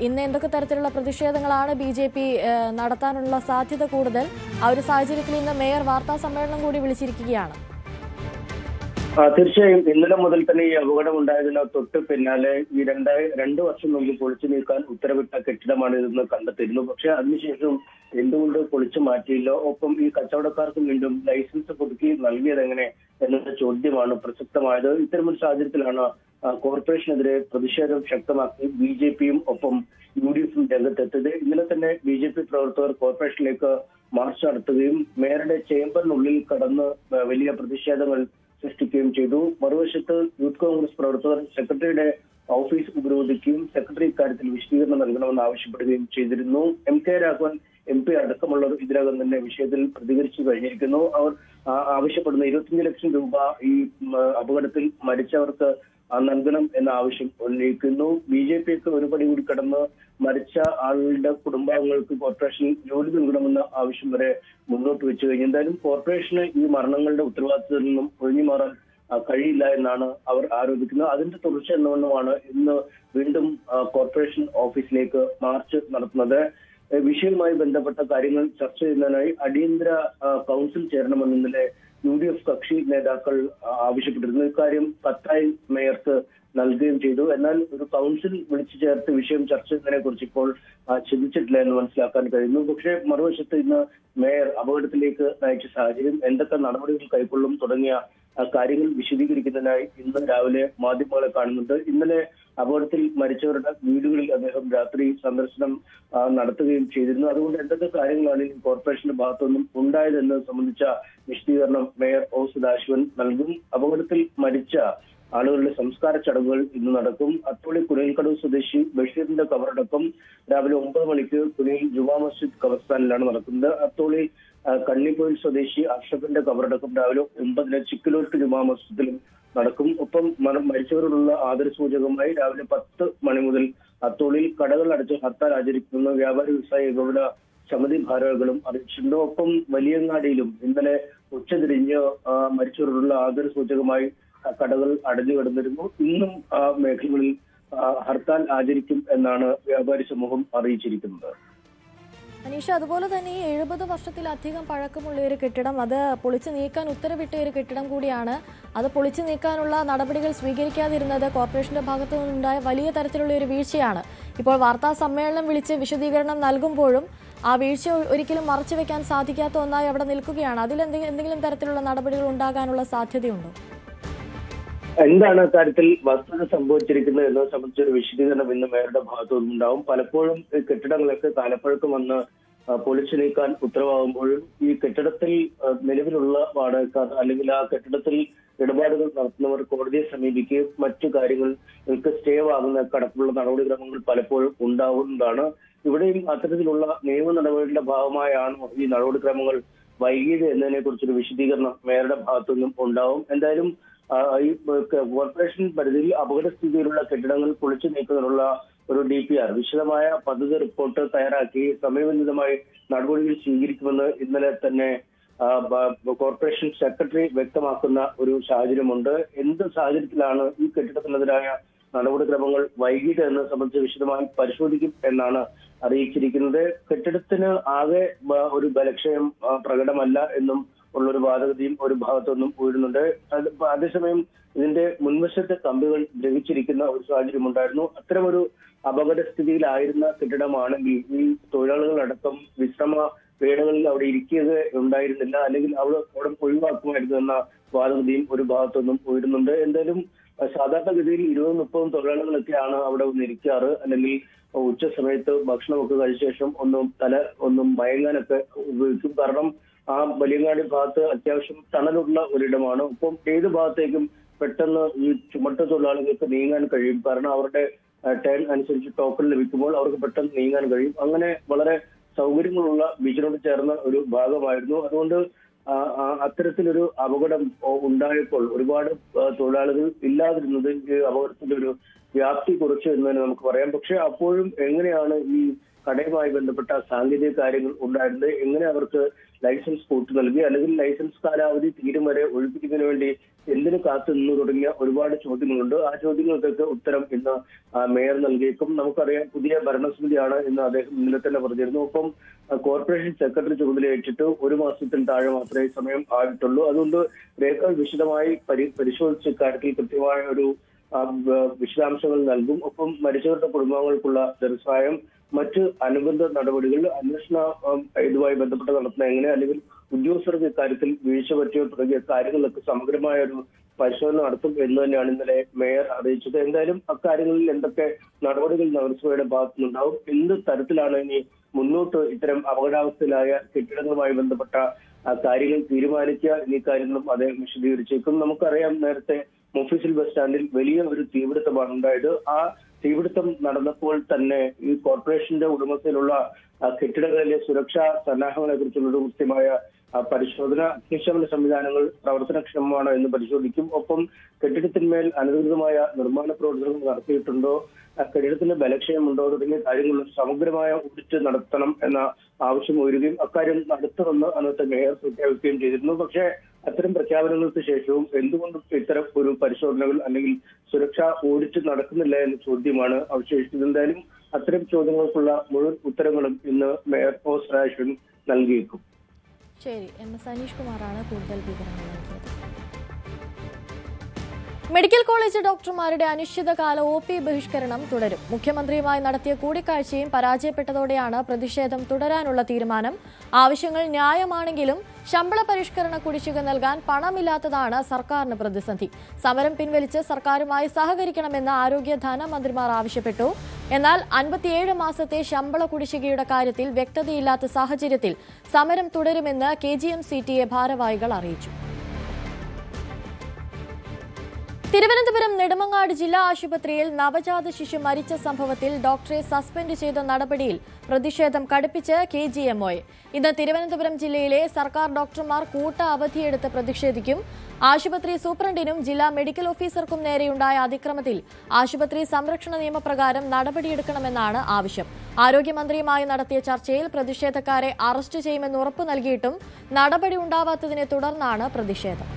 ഇന്ന് എന്തൊക്കെ തരത്തിലുള്ള പ്രതിഷേധങ്ങളാണ് BJP നടത്താനുള്ള സാധ്യത കൂടുതൽ? ആ ഒരു സാഹചര്യത്തിൽ ഇന്ന് മേയർ വാർത്താ സമ്മേളനം കൂടി വിളിച്ചിരിക്കുകയാണ്. തീർച്ചയായും ഇന്നലെ മുതൽ തന്നെ ഈ അപകടം ഉണ്ടായതിന് തൊട്ട് പിന്നാലെ ഈ 2 വർഷം മുമ്പ് പൊളിച്ചു നീക്കാൻ ഉത്തരവിട്ട കെട്ടിടമാണ് ഇതെന്ന് കണ്ടെത്തിയിരുന്നു. പക്ഷെ അതിനുശേഷം എന്തുകൊണ്ട് പൊളിച്ചു മാറ്റിയില്ല? ഒപ്പം ഈ കച്ചവടക്കാർക്ക് വീണ്ടും ലൈസൻസ് പുതുക്കി നൽകിയത് എങ്ങനെ എന്ന ചോദ്യമാണ് പ്രസക്തമായത്. ഇത്തരമൊരു സാഹചര്യത്തിലാണ് കോർപ്പറേഷനെതിരെ പ്രതിഷേധം ശക്തമാക്കി BJPയും ഒപ്പം UDFും രംഗത്തെത്തിയത്. ഇന്നലെ തന്നെ BJP പ്രവർത്തകർ കോർപ്പറേഷനിലേക്ക് മാർച്ച് നടത്തുകയും മേയറുടെ ചേംബറിനുള്ളിൽ കടന്ന് വലിയ പ്രതിഷേധങ്ങൾ സൃഷ്ടിക്കുകയും ചെയ്തു. മറുവശത്ത് യൂത്ത് കോൺഗ്രസ് പ്രവർത്തകർ സെക്രട്ടറിയുടെ ഓഫീസ് ഉപരോധിക്കുകയും സെക്രട്ടറി ഇക്കാര്യത്തിൽ വിശദീകരണം നൽകണമെന്ന് ആവശ്യപ്പെടുകയും ചെയ്തിരുന്നു. എം കെ രാഘവൻ MP അടക്കമുള്ളവർ ഇതിനകം തന്നെ വിഷയത്തിൽ പ്രതികരിച്ചു കഴിഞ്ഞിരിക്കുന്നു. അവർ ആവശ്യപ്പെടുന്ന 25 ലക്ഷം രൂപ ഈ അപകടത്തിൽ മരിച്ചവർക്ക് നൽകണം എന്ന ആവശ്യം ഉന്നയിക്കുന്നു. BJPക്ക് ഒരു പടി കൂടി കടന്ന് മരിച്ച ആളുകളുടെ കുടുംബാംഗങ്ങൾക്ക് കോർപ്പറേഷൻ ജോലി നൽകണമെന്ന ആവശ്യം വരെ മുന്നോട്ട് വെച്ചു കഴിഞ്ഞു. എന്തായാലും കോർപ്പറേഷന് ഈ മരണങ്ങളുടെ ഉത്തരവാദിത്തത്തിൽ നിന്നും ഒഴിഞ്ഞു മാറാൻ കഴിയില്ല എന്നാണ് അവർ ആരോപിക്കുന്നത്. അതിന്റെ തുടർച്ച എന്നവണ്ണമാണ് ഇന്ന് വീണ്ടും കോർപ്പറേഷൻ ഓഫീസിലേക്ക് മാർച്ച് നടത്തുന്നത്. വിഷയവുമായി ബന്ധപ്പെട്ട കാര്യങ്ങൾ ചർച്ച ചെയ്യുന്നതിനായി അടിയന്തര കൗൺസിൽ ചേരണമെന്ന് ഇന്നലെ UDF കക്ഷി നേതാക്കൾ ആവശ്യപ്പെട്ടിരുന്നു. ഇക്കാര്യം കത്തായി മേയർക്ക് നൽകുകയും ചെയ്തു. എന്നാൽ ഒരു കൗൺസിൽ വിളിച്ചു ചേർത്ത് വിഷയം ചർച്ച ചെയ്യുന്നതിനെ കുറിച്ച് ഇപ്പോൾ ചിന്തിച്ചിട്ടില്ല എന്ന് മനസ്സിലാക്കാൻ കഴിയുന്നു. പക്ഷേ മറുവശത്ത് ഇന്ന് മേയർ അപകടത്തിലേക്ക് നയിച്ച സാഹചര്യം, എന്തൊക്കെ നടപടികൾ കൈക്കൊള്ളും തുടങ്ങിയ കാര്യങ്ങൾ വിശദീകരിക്കുന്നതിനായി ഇന്ന് രാവിലെ മാധ്യമങ്ങളെ കാണുന്നുണ്ട്. ഇന്നലെ അപകടത്തിൽ മരിച്ചവരുടെ വീടുകളിൽ അദ്ദേഹം രാത്രി സന്ദർശനം നടത്തുകയും ചെയ്തിരുന്നു. അതുകൊണ്ട് എന്തൊക്കെ കാര്യങ്ങളാണ് ഈ കോർപ്പറേഷന്റെ ഭാഗത്തുനിന്നും ഉണ്ടായതെന്നത് സംബന്ധിച്ച വിശദീകരണം മേയർ O. സദാശിവൻ നൽകും. അപകടത്തിൽ മരിച്ച ആളുകളുടെ സംസ്കാര ചടങ്ങുകൾ ഇന്ന് നടക്കും. അത്തോളി കുനിൽക്കടവ് സ്വദേശി ബഷീറിന്റെ കബറടക്കം രാവിലെ 9 മണിക്ക് കുനിൽ ജുമാ മസ്ജിദ് ഖബർസ്ഥാനിലാണ് നടക്കുന്നത്. അത്തോളി കണ്ണിപ്പോയിൽ സ്വദേശി അഷ്റഫിന്റെ കബറടക്കം രാവിലെ 9 ചിക്കിലോട്ട് ജുമാ മസ്ജിദിലും നടക്കും. ഒപ്പം മരിച്ചവരോടുള്ള ആദരസൂചകമായി രാവിലെ 10 മണി മുതൽ അത്തോളിയിൽ കടകൾ അടച്ച് ഹർത്താൽ ആചരിക്കുന്ന വ്യാപാരി വ്യവസായ ഏകോപന സമിതി ഭാരവാഹികളും അറിയിച്ചിട്ടുണ്ട്. ഒപ്പം വലിയങ്ങാടിയിലും ഇന്നലെ ഉച്ചതിരിഞ്ഞ് മരിച്ചവരോടുള്ള ആദരസൂചകമായി കടകൾ അടഞ്ഞു കിടന്നിരുന്നു. ഇന്നും ആ മേഖലകളിൽ ഹർത്താൽ ആചരിക്കും എന്നാണ് വ്യാപാരി സമൂഹം അറിയിച്ചിരിക്കുന്നത്. അനീഷ, അതുപോലെ തന്നെ ഈ 70 വർഷത്തിലധികം പഴക്കമുള്ള ഒരു കെട്ടിടം, അത് പൊളിച്ചു നീക്കാൻ ഉത്തരവിട്ട ഒരു കെട്ടിടം കൂടിയാണ്. അത് പൊളിച്ചു നീക്കാനുള്ള നടപടികൾ സ്വീകരിക്കാതിരുന്നത് കോർപ്പറേഷന്റെ ഭാഗത്തു നിന്നുണ്ടായ വലിയ തരത്തിലുള്ള ഒരു വീഴ്ചയാണ്. ഇപ്പോൾ വാർത്താ സമ്മേളനം വിളിച്ച് വിശദീകരണം നൽകുമ്പോഴും ആ വീഴ്ച ഒരിക്കലും മറച്ചുവെക്കാൻ സാധിക്കാത്ത ഒന്നായി അവിടെ നിൽക്കുകയാണ്. അതിൽ എന്തെങ്കിലും തരത്തിലുള്ള നടപടികൾ ഉണ്ടാകാനുള്ള സാധ്യതയുണ്ടോ? എന്താണ് കാര്യത്തിൽ വസ്തുത സംഭവിച്ചിരിക്കുന്നത് എന്നത് സംബന്ധിച്ചൊരു വിശദീകരണം ഇന്ന് മേയറുടെ ഭാഗത്തു നിന്നുണ്ടാവും. പലപ്പോഴും ഈ കെട്ടിടങ്ങളൊക്കെ കാലപ്പഴക്കം വന്ന് പൊളിച്ചു നീക്കാൻ ഉത്തരവാകുമ്പോഴും ഈ കെട്ടിടത്തിൽ നിലവിലുള്ള വാടകക്കാർ അല്ലെങ്കിൽ ആ കെട്ടിടത്തിൽ ഇടപാടുകൾ നടത്തുന്നവർ കോടതിയെ സമീപിക്കുകയും മറ്റു കാര്യങ്ങൾക്ക് സ്റ്റേ വാങ്ങുന്ന കടപ്പുള്ള നടപടിക്രമങ്ങൾ പലപ്പോഴും ഉണ്ടാവുന്നതാണ്. ഇവിടെയും അത്തരത്തിലുള്ള നിയമ നടപടികളുടെ ഭാഗമായാണോ ഈ നടപടിക്രമങ്ങൾ വൈകിയത് എന്നതിനെ കുറിച്ചൊരു വിശദീകരണം മേയറുടെ ഭാഗത്തു നിന്നും ഉണ്ടാവും. എന്തായാലും ഈ കോർപ്പറേഷൻ പരിധിയിൽ അപകടസ്ഥിതിയിലുള്ള കെട്ടിടങ്ങൾ പൊളിച്ചു നീക്കുന്നതിനുള്ള ഒരു DPR വിശദമായ പദ്ധതി റിപ്പോർട്ട് തയ്യാറാക്കി സമയബന്ധിതമായി നടപടികൾ സ്വീകരിക്കുമെന്ന് ഇന്നലെ തന്നെ കോർപ്പറേഷൻ സെക്രട്ടറി വ്യക്തമാക്കുന്ന ഒരു സാഹചര്യമുണ്ട്. എന്ത് സാഹചര്യത്തിലാണ് ഈ കെട്ടിടത്തിനെതിരായ നടപടിക്രമങ്ങൾ വൈകിട്ട് എന്നത് സംബന്ധിച്ച് വിശദമായി പരിശോധിക്കും എന്നാണ് അറിയിച്ചിരിക്കുന്നത്. കെട്ടിടത്തിന് ആകെ ഒരു ബലക്ഷയം പ്രകടമല്ല എന്നും ഉള്ളൊരു വാദഗതിയും ഒരു ഭാഗത്തുനിന്നും ഉയരുന്നുണ്ട്. അതേസമയം ഇതിന്റെ മുൻവശത്തെ കമ്പികൾ ദ്രവിച്ചിരിക്കുന്ന ഒരു സാഹചര്യം ഉണ്ടായിരുന്നു. അത്തരമൊരു അപകടസ്ഥിതിയിലായിരുന്ന കെട്ടിടമാണെങ്കിൽ ഈ തൊഴിലാളികളടക്കം വിശ്രമ വേളകളിൽ അവിടെ ഇരിക്കുക ഉണ്ടായിരുന്നില്ല, അല്ലെങ്കിൽ അവിടെ ഒഴിവാക്കുമായിരുന്നു എന്ന വാദഗതിയും ഒരു ഭാഗത്തുനിന്നും ഉയരുന്നുണ്ട്. എന്തായാലും സാധാരണഗതിയിൽ 20-30 തൊഴിലാളികളൊക്കെയാണ് അവിടെ ഒന്ന് ഇരിക്കാറ്, അല്ലെങ്കിൽ ഉച്ച സമയത്ത് ഭക്ഷണമൊക്കെ കഴിച്ച ശേഷം ഒന്നും മയങ്ങാനൊക്കെ ഉപയോഗിക്കും. കാരണം ആ വലിയങ്ങാടി ഭാഗത്ത് അത്യാവശ്യം തണലുള്ള ഒരിടമാണ്. ഒപ്പം ഏത് ഭാഗത്തേക്കും പെട്ടെന്ന് ഈ ചുമട്ട് തൊഴിലാളികൾക്ക് നീങ്ങാൻ കഴിയും. കാരണം അവരുടെ ടേൺ അനുസരിച്ച് ടോക്കൺ ലഭിക്കുമ്പോൾ അവർക്ക് പെട്ടെന്ന് നീങ്ങാൻ കഴിയും. അങ്ങനെ വളരെ സൗകര്യങ്ങളുള്ള ബീച്ചിനോട് ചേർന്ന ഒരു ഭാഗമായിരുന്നു. അതുകൊണ്ട് അത്തരത്തിലൊരു അപകടം ഉണ്ടായപ്പോൾ ഒരുപാട് തൊഴിലാളികൾ ഇല്ലാതിരുന്നത് ഈ അപകടത്തിന്റെ ഒരു വ്യാപ്തി കുറച്ചു എന്ന് തന്നെ നമുക്ക് പറയാം. പക്ഷെ അപ്പോഴും എങ്ങനെയാണ് ഈ കടയുമായി ബന്ധപ്പെട്ട സാങ്കേതിക കാര്യങ്ങൾ ഉണ്ടായിരുന്നത്, എങ്ങനെ അവർക്ക് ലൈസൻസ് കൂട്ടി നൽകി, അല്ലെങ്കിൽ ലൈസൻസ് കാലാവധി തീരും വരെ ഒഴിപ്പിക്കുന്നതിന് വേണ്ടി എന്തിനു കാത്തു നിന്നു തുടങ്ങിയ ഒരുപാട് ചോദ്യങ്ങളുണ്ട്. ആ ചോദ്യങ്ങൾക്കൊക്കെ ഉത്തരം ഇന്ന് മേയർ നൽകിയേക്കും. നമുക്കറിയാം, പുതിയ ഭരണസമിതിയാണ് എന്ന് അദ്ദേഹം ഇന്നലെ തന്നെ പറഞ്ഞിരുന്നു. ഒപ്പം കോർപ്പറേഷൻ സെക്രട്ടറി ചുമതലയേറ്റിട്ട് 1 മാസത്തിൽ താഴെ മാത്രമേ സമയം ആയിട്ടുള്ളൂ. അതുകൊണ്ട് രേഖകൾ വിശദമായി പരിശോധിച്ച കാര്യത്തിൽ കൃത്യമായ ഒരു വിശദാംശങ്ങൾ നൽകും. ഒപ്പം മരിച്ചവരുടെ കുടുംബാംഗങ്ങൾക്കുള്ള ധനസഹായം, മറ്റ് അനുബന്ധ നടപടികൾ, അന്വേഷണം ഇതുമായി ബന്ധപ്പെട്ട് നടത്തുന്ന എങ്ങനെ, അല്ലെങ്കിൽ ഉദ്യോഗസ്ഥർക്ക് ഇക്കാര്യത്തിൽ വീഴ്ച പറ്റിയോ തുടങ്ങിയ കാര്യങ്ങളിലൊക്കെ സമഗ്രമായ ഒരു പരിശോധന നടത്തും എന്ന് തന്നെയാണ് ഇന്നലെ മേയർ അറിയിച്ചത്. എന്തായാലും അക്കാര്യങ്ങളിൽ എന്തൊക്കെ നടപടികൾ നഗരസഭയുടെ ഭാഗത്തുനിന്നുണ്ടാവും, എന്ത് തരത്തിലാണ് ഇനി മുന്നോട്ട് ഇത്തരം അപകടാവസ്ഥയിലായ കെട്ടിടങ്ങളുമായി ബന്ധപ്പെട്ട കാര്യങ്ങൾ തീരുമാനിച്ച എന്നീ കാര്യങ്ങളും അദ്ദേഹം വിശദീകരിച്ചേക്കും. നമുക്കറിയാം, നേരത്തെ മൊഫീസിൽ ബസ് സ്റ്റാൻഡിൽ വലിയ ഒരു തീപിടുത്തമാണ് ഉണ്ടായത്. ആ തീപിടുത്തം നടന്നപ്പോൾ തന്നെ ഈ കോർപ്പറേഷന്റെ ഉടമസ്ഥയിലുള്ള കെട്ടിടങ്ങളിലെ സുരക്ഷാ സന്നാഹങ്ങളെ കുറിച്ചുള്ള ഒരു കൃത്യമായ പരിശോധന, അഗ്നിശമന സംവിധാനങ്ങൾ പ്രവർത്തനക്ഷമമാണോ എന്ന് പരിശോധിക്കും. ഒപ്പം കെട്ടിടത്തിന്മേൽ അനധികൃതമായ നിർമ്മാണ പ്രവർത്തനങ്ങൾ നടത്തിയിട്ടുണ്ടോ, കെട്ടിടത്തിന് ബലക്ഷയമുണ്ടോ തുടങ്ങിയ കാര്യങ്ങളിൽ സമഗ്രമായ ഓഡിറ്റ് നടത്തണം എന്ന ആവശ്യം ഉയരുകയും അക്കാര്യം നടത്തുമെന്ന് അന്നത്തെ മേയർ പ്രഖ്യാപിക്കുകയും ചെയ്തിരുന്നു. പക്ഷേ അത്തരം പ്രഖ്യാപനങ്ങൾക്ക് ശേഷവും എന്തുകൊണ്ടും ഇത്തരം ഒരു പരിശോധനകൾ അല്ലെങ്കിൽ സുരക്ഷാ ഓഡിറ്റ് നടക്കുന്നില്ല എന്ന ചോദ്യമാണ് അവശേഷിച്ചത്. എന്തായാലും അത്തരം ചോദ്യങ്ങൾക്കുള്ള മുഴുവൻ ഉത്തരങ്ങളും ഇന്ന് മേയർ ഒ സദാശിവൻ നൽകിയേക്കും. ശരി, MS അനീഷ് കുമാറാണ് കൂടുതൽ വിവരങ്ങൾ നൽകിയത്. മെഡിക്കൽ കോളേജ് ഡോക്ടർമാരുടെ അനിശ്ചിതകാല OP ബഹിഷ്കരണം തുടരും. മുഖ്യമന്ത്രിയുമായി നടത്തിയ കൂടിക്കാഴ്ചയും പരാജയപ്പെട്ടതോടെയാണ് പ്രതിഷേധം തുടരാനുള്ള തീരുമാനം. ആവശ്യങ്ങൾ ന്യായമാണെങ്കിലും ശമ്പള പരിഷ്കരണ കുടിശ്ശിക നൽകാൻ പണമില്ലാത്തതാണ് സർക്കാരിന് പ്രതിസന്ധി. സമരം പിൻവലിച്ച് സർക്കാരുമായി സഹകരിക്കണമെന്ന് ആരോഗ്യ ധനമന്ത്രിമാർ ആവശ്യപ്പെട്ടു. എന്നാൽ 57 മാസത്തെ ശമ്പള കുടിശ്ശികയുടെ കാര്യത്തിൽ വ്യക്തതയില്ലാത്ത സാഹചര്യത്തിൽ സമരം തുടരുമെന്ന് KGM-CTA ഭാരവാഹികൾ അറിയിച്ചു. തിരുവനന്തപുരം നെടുമങ്ങാട് ജില്ലാ ആശുപത്രിയിൽ നവജാത ശിശു മരിച്ച സംഭവത്തിൽ ഡോക്ടറെ സസ്പെൻഡ് ചെയ്ത നടപടിയിൽ പ്രതിഷേധം കടുപ്പിച്ച് KGMOA. ഇന്ന് തിരുവനന്തപുരം ജില്ലയിലെ സർക്കാർ ഡോക്ടർമാർ കൂട്ട അവധിയെടുത്ത് പ്രതിഷേധിക്കും. ആശുപത്രി സൂപ്രണ്ടിനും ജില്ലാ മെഡിക്കൽ ഓഫീസർക്കും നേരെയുണ്ടായ അതിക്രമത്തിൽ ആശുപത്രി സംരക്ഷണ നിയമപ്രകാരം നടപടിയെടുക്കണമെന്നാണ് ആവശ്യം. ആരോഗ്യമന്ത്രിയുമായി നടത്തിയ ചർച്ചയിൽ പ്രതിഷേധക്കാരെ അറസ്റ്റ് ചെയ്യുമെന്ന് ഉറപ്പു നൽകിയിട്ടും നടപടി ഉണ്ടാവാത്തതിനെ തുടർന്നാണ് പ്രതിഷേധം.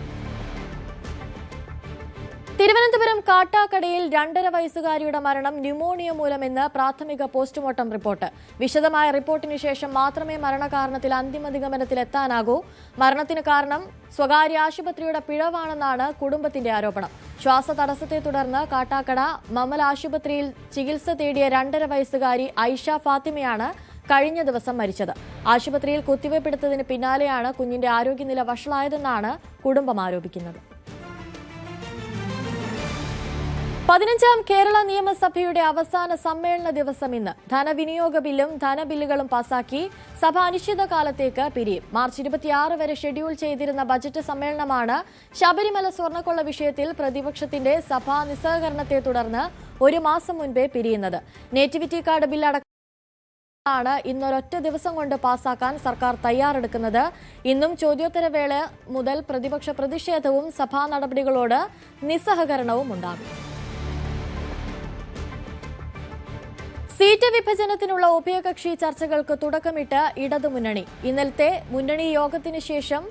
തിരുവനന്തപുരം കാട്ടാക്കടയിൽ 2.5 വയസ്സുകാരിയുടെ മരണം ന്യൂമോണിയ മൂലമെന്ന് പ്രാഥമിക പോസ്റ്റ്മോർട്ടം റിപ്പോർട്ട്. വിശദമായ റിപ്പോർട്ടിന് ശേഷം മാത്രമേ മരണകാരണത്തിൽ അന്തിമ നിഗമനത്തിലെത്താനാകൂ. മരണത്തിന് കാരണം സ്വകാര്യ ആശുപത്രിയുടെ പിഴവാണെന്നാണ് കുടുംബത്തിന്റെ ആരോപണം. ശ്വാസതടസ്സത്തെ തുടർന്ന് കാട്ടാക്കട മമൽ ആശുപത്രിയിൽ ചികിത്സ തേടിയ 2.5 വയസ്സുകാരി ഐഷ ഫാത്തിമയാണ് കഴിഞ്ഞ ദിവസം മരിച്ചത്. ആശുപത്രിയിൽ കുത്തിവയ്പ്പെടുത്തതിന് പിന്നാലെയാണ് കുഞ്ഞിന്റെ ആരോഗ്യനില വഷളായതെന്നാണ് കുടുംബം ആരോപിക്കുന്നത്. 15ാം കേരള നിയമസഭയുടെ അവസാന സമ്മേളന ദിവസം ഇന്ന്. ധനവിനിയോഗ ബില്ലും ധനബില്ലുകളും പാസാക്കി. സഭ അനിശ്ചിതകാലത്തേക്ക് പിരിയും. മാർച്ച് 26 വരെ ഷെഡ്യൂൾ ചെയ്തിരുന്ന ബജറ്റ് സമ്മേളനമാണ് ശബരിമല സ്വർണ്ണക്കൊള്ള വിഷയത്തിൽ പ്രതിപക്ഷത്തിന്റെ സഭാ നിസ്സഹകരണത്തെ തുടർന്ന് ഒരു മാസം മുൻപേ പിരിയുന്നത്. നേറ്റിവിറ്റി കാർഡ് ബില്ലടക്കം ഇന്നൊരൊറ്റ ദിവസം കൊണ്ട് പാസാക്കാൻ സർക്കാർ തയ്യാറെടുക്കുന്നത്. ഇന്നും ചോദ്യോത്തരവേള മുതൽ പ്രതിപക്ഷ പ്രതിഷേധവും സഭാ നടപടികളോട് നിസ്സഹകരണവും ഉണ്ടാകും. സീറ്റ് വിഭജനത്തിനുള്ള ഉഭയകക്ഷി ചർച്ചകൾക്ക് തുടക്കമിട്ട് ഇടതുമുന്നണി. ഇന്നലത്തെ മുന്നണി യോഗത്തിന് ശേഷം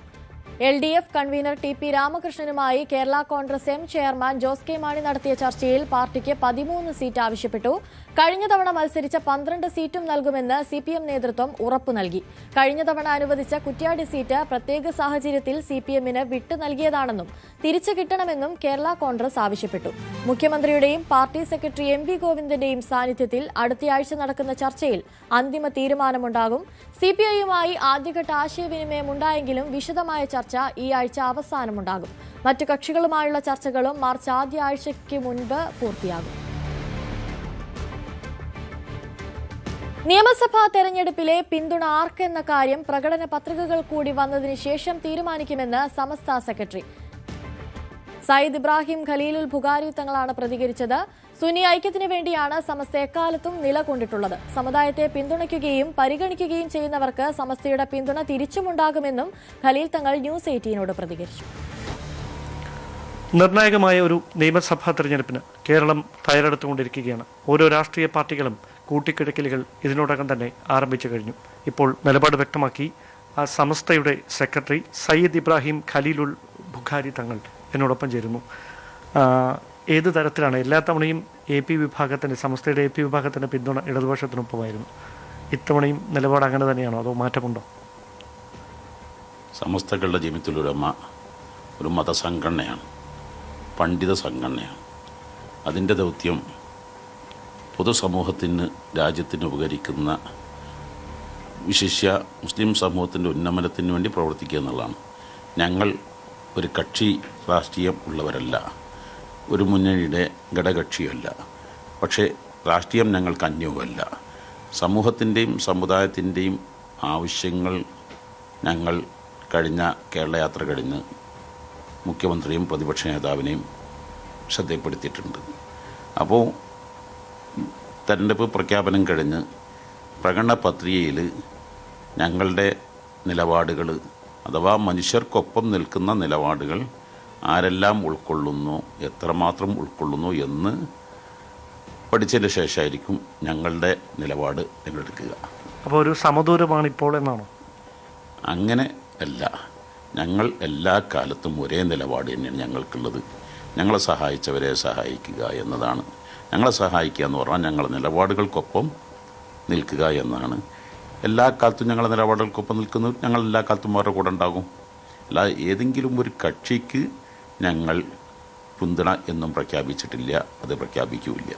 LDF കൺവീനർ TP രാമകൃഷ്ണനുമായി കേരള കോൺഗ്രസ് M ചെയർമാൻ ജോസ് കെ മാണി നടത്തിയ ചർച്ചയിൽ പാർട്ടിക്ക് 13 സീറ്റ് ആവശ്യപ്പെട്ടു. കഴിഞ്ഞ തവണ മത്സരിച്ച 12 സീറ്റും നൽകുമെന്ന് CPM നേതൃത്വം ഉറപ്പു നൽകി. കഴിഞ്ഞ തവണ അനുവദിച്ച കുറ്റ്യാടി സീറ്റ് പ്രത്യേക സാഹചര്യത്തിൽ CPM-ന് വിട്ടു നൽകിയതാണെന്നും തിരിച്ചു കിട്ടണമെന്നും കേരള കോൺഗ്രസ് ആവശ്യപ്പെട്ടു. മുഖ്യമന്ത്രിയുടെയും പാർട്ടി സെക്രട്ടറി MV ഗോവിന്ദന്റെയും സാന്നിധ്യത്തിൽ അടുത്തയാഴ്ച നടക്കുന്ന ചർച്ചയിൽ അന്തിമ തീരുമാനമുണ്ടാകും. CPI-യുമായി ആദ്യഘട്ട ആശയവിനിമയം ഉണ്ടായെങ്കിലും വിശദമായ ചർച്ച ഈ ആഴ്ച അവസാനമുണ്ടാകും. മറ്റു കക്ഷികളുമായുള്ള ചർച്ചകളും മാർച്ച് ആദ്യ ആഴ്ചയ്ക്ക് മുൻപ് പൂർത്തിയാകും. നിയമസഭാ തെരഞ്ഞെടുപ്പിലെ പിന്തുണ ആർക്കെന്ന കാര്യം പ്രകടന പത്രികകൾ കൂടി വന്നതിന് ശേഷം തീരുമാനിക്കുമെന്ന് സമസ്ത സെക്രട്ടറി സയ്യിദ് ഇബ്രാഹിം ഖലീലുൽ ബുഖാരി തങ്ങളാണ് പ്രതികരിച്ചത്. സുന്നി ഐക്യത്തിനു വേണ്ടിയാണ് സമസ്ത എക്കാലത്തും നിലകൊണ്ടിട്ടുള്ളത്. സമുദായത്തെ പിന്തുണയ്ക്കുകയും പരിഗണിക്കുകയും ചെയ്യുന്നവർക്ക് സമസ്തയുടെ പിന്തുണ തിരിച്ചുമുണ്ടാകുമെന്നും ഖലീൽ തങ്ങൾ ന്യൂസ് 18നോട് പ്രതികരിച്ചു. നിർണായകമായ ഒരു നിയമസഭാ തെരഞ്ഞെടുപ്പിന് കേരളം തയ്യാറെടുത്തുകൊണ്ടിരിക്കുകയാണ്. ഓരോ രാഷ്ട്രീയ പാർട്ടികളും കൂട്ടിക്കിഴക്കലുകൾ ഇതിനോടകം തന്നെ ആരംഭിച്ചു കഴിഞ്ഞു. ഇപ്പോൾ നിലപാട് വ്യക്തമാക്കി സമസ്തയുടെ സെക്രട്ടറി സയ്യിദ് ഇബ്രാഹിം ഖലീലുൽ ബുഖാരി തങ്ങൾ എന്നോടൊപ്പം ചേരുന്നു. ഏത് തരത്തിലാണ് എല്ലാ തവണയും AP വിഭാഗത്തിൻ്റെ സമസ്തയുടെ AP വിഭാഗത്തിൻ്റെ പിന്തുണ ഇടതുപക്ഷത്തിനൊപ്പമായിരുന്നു. ഇത്തവണയും നിലപാട് അങ്ങനെ തന്നെയാണോ, അതോ മാറ്റമുണ്ടോ? സമസ്തകളുടെ ജമിയത്തുൽ-ഉലമ ഒരു മതസംഘടനയാണ്, പണ്ഡിത സംഘടനയാണ്. അതിൻ്റെ ദൗത്യം പൊതുസമൂഹത്തിന് രാജ്യത്തിന് ഉപകരിക്കുന്ന വിശിഷ്യ മുസ്ലിം സമൂഹത്തിൻ്റെ ഉന്നമനത്തിന് വേണ്ടി പ്രവർത്തിക്കുക എന്നുള്ളതാണ്. ഞങ്ങൾ ഒരു കക്ഷി രാഷ്ട്രീയം ഉള്ളവരല്ല, ഒരു മുന്നണിയുടെ ഘടകക്ഷിയല്ല. പക്ഷേ രാഷ്ട്രീയം ഞങ്ങൾക്ക് അന്യവുമല്ല. സമൂഹത്തിൻ്റെയും സമുദായത്തിൻ്റെയും ആവശ്യങ്ങൾ ഞങ്ങൾ കഴിഞ്ഞ കേരള യാത്ര കഴിഞ്ഞ് മുഖ്യമന്ത്രിയും പ്രതിപക്ഷ നേതാവിനെയും ശ്രദ്ധപ്പെടുത്തിയിട്ടുണ്ട്. അപ്പോൾ തെരഞ്ഞെടുപ്പ് പ്രഖ്യാപനം കഴിഞ്ഞ് പ്രകടന പത്രികയിൽ ഞങ്ങളുടെ നിലപാടുകൾ അഥവാ മനുഷ്യർക്കൊപ്പം നിൽക്കുന്ന നിലപാടുകൾ ആരെല്ലാം ഉൾക്കൊള്ളുന്നു, എത്രമാത്രം ഉൾക്കൊള്ളുന്നു എന്ന് പഠിച്ചതിന് ശേഷമായിരിക്കും ഞങ്ങളുടെ നിലപാട് ഞങ്ങളെടുക്കുക. അപ്പോൾ ഒരു സമദൂരമാണ് ഇപ്പോൾ എന്നാണോ? അങ്ങനെ അല്ല, ഞങ്ങൾ എല്ലാ കാലത്തും ഒരേ നിലപാട് തന്നെയാണ് ഞങ്ങൾക്കുള്ളത്. ഞങ്ങളെ സഹായിച്ചവരെ സഹായിക്കുക എന്നതാണ്. ഞങ്ങളെ സഹായിക്കുക എന്ന് പറഞ്ഞാൽ ഞങ്ങളുടെ നിലപാടുകൾക്കൊപ്പം നിൽക്കുക എന്നാണ്. എല്ലാ കാലത്തും ഞങ്ങളുടെ നിലപാടുകൾക്കൊപ്പം നിൽക്കുന്നത് ഞങ്ങൾ എല്ലാ കാലത്തും അവരുടെ കൂടെ ഉണ്ടാകും. അല്ല ഏതെങ്കിലും ഒരു കക്ഷിക്ക് ഞങ്ങൾ പിന്തുണ എന്നും പ്രഖ്യാപിച്ചിട്ടില്ല, അത് പ്രഖ്യാപിക്കില്ല.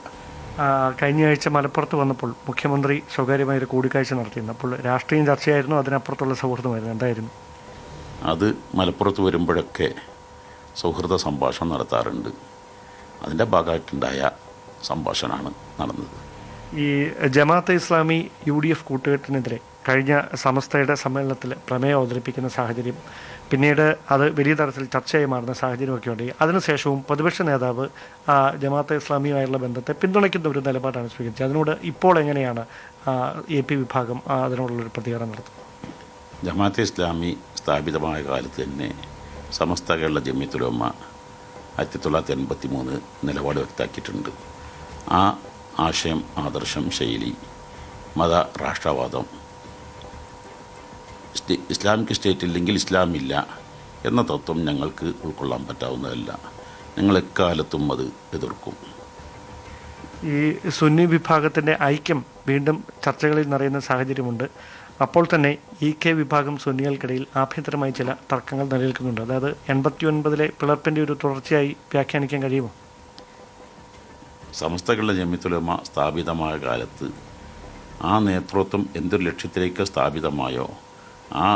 കഴിഞ്ഞ ആഴ്ച മലപ്പുറത്ത് വന്നപ്പോൾ മുഖ്യമന്ത്രി സ്വകാര്യമായൊരു കൂടിക്കാഴ്ച നടത്തിയിരുന്നു. അപ്പോൾ രാഷ്ട്രീയം ചർച്ചയായിരുന്നു, അതിനപ്പുറത്തുള്ള സൗഹൃദമായിരുന്നു. എന്തായിരുന്നു അത്? മലപ്പുറത്ത് വരുമ്പോഴൊക്കെ സൗഹൃദ സംഭാഷണം നടത്താറുണ്ട്. അതിൻ്റെ ഭാഗമായിട്ടുണ്ടായ സംഭാഷണമാണ് നടന്നത്. ഈ ജമാഅത്തെ ഇസ്ലാമി UDF കൂട്ടുകെട്ടിനെതിരെ കഴിഞ്ഞ സമസ്തയുടെ സമ്മേളനത്തിൽ പ്രമേയം അവതരിപ്പിക്കുന്ന സാഹചര്യം, പിന്നീട് അത് വലിയ തരത്തിൽ ചർച്ചയായി മാറുന്ന സാഹചര്യമൊക്കെ ഉണ്ട്. അതിനുശേഷവും പ്രതിപക്ഷ നേതാവ് ജമാഅത്തെ ഇസ്ലാമിയുമായുള്ള ബന്ധത്തെ പിന്തുണയ്ക്കുന്ന ഒരു നിലപാടാണ് സ്വീകരിച്ചത്. അതിനോട് ഇപ്പോൾ എങ്ങനെയാണ് AP വിഭാഗം അതിനോടുള്ളൊരു പ്രതികരണം നടത്തുന്നത്? ജമാഅത്തെ ഇസ്ലാമി സ്ഥാപിതമായ കാലത്ത് തന്നെ സമസ്ത കേരള ജമിയത്തുൽ ഉലമ 1983 നിലപാട് വ്യക്തമാക്കിയിട്ടുണ്ട്. ആ ആശയം, ആദർശം, ശൈലി, മത രാഷ്ട്രവാദം, ഇസ്ലാമിക് സ്റ്റേറ്റ് ഇല്ലെങ്കിൽ ഇസ്ലാമില്ല എന്ന തത്വം ഞങ്ങൾക്ക് ഉൾക്കൊള്ളാൻ പറ്റാവുന്നതല്ല. ഞങ്ങൾ എക്കാലത്തും അത് എതിർക്കും. ഈ സുന്നി വിഭാഗത്തിൻ്റെ ഐക്യം വീണ്ടും ചർച്ചകളിൽ നിറയുന്ന സാഹചര്യമുണ്ട്. അപ്പോൾ തന്നെ EK വിഭാഗം സുന്നികൾക്കിടയിൽ ആഭ്യന്തരമായി ചില തർക്കങ്ങൾ നിലനിൽക്കുന്നുണ്ട്. അതായത് 89 പിളർപ്പിൻ്റെ ഒരു തുടർച്ചയായി വ്യാഖ്യാനിക്കാൻ കഴിയുമോ? സമസ്തകളുടെ ജമിയത്തുൽ ഉലമ സ്ഥാപിതമായ കാലത്ത് ആ നേതൃത്വം എന്തൊരു ലക്ഷ്യത്തിലേക്ക് സ്ഥാപിതമായോ ആ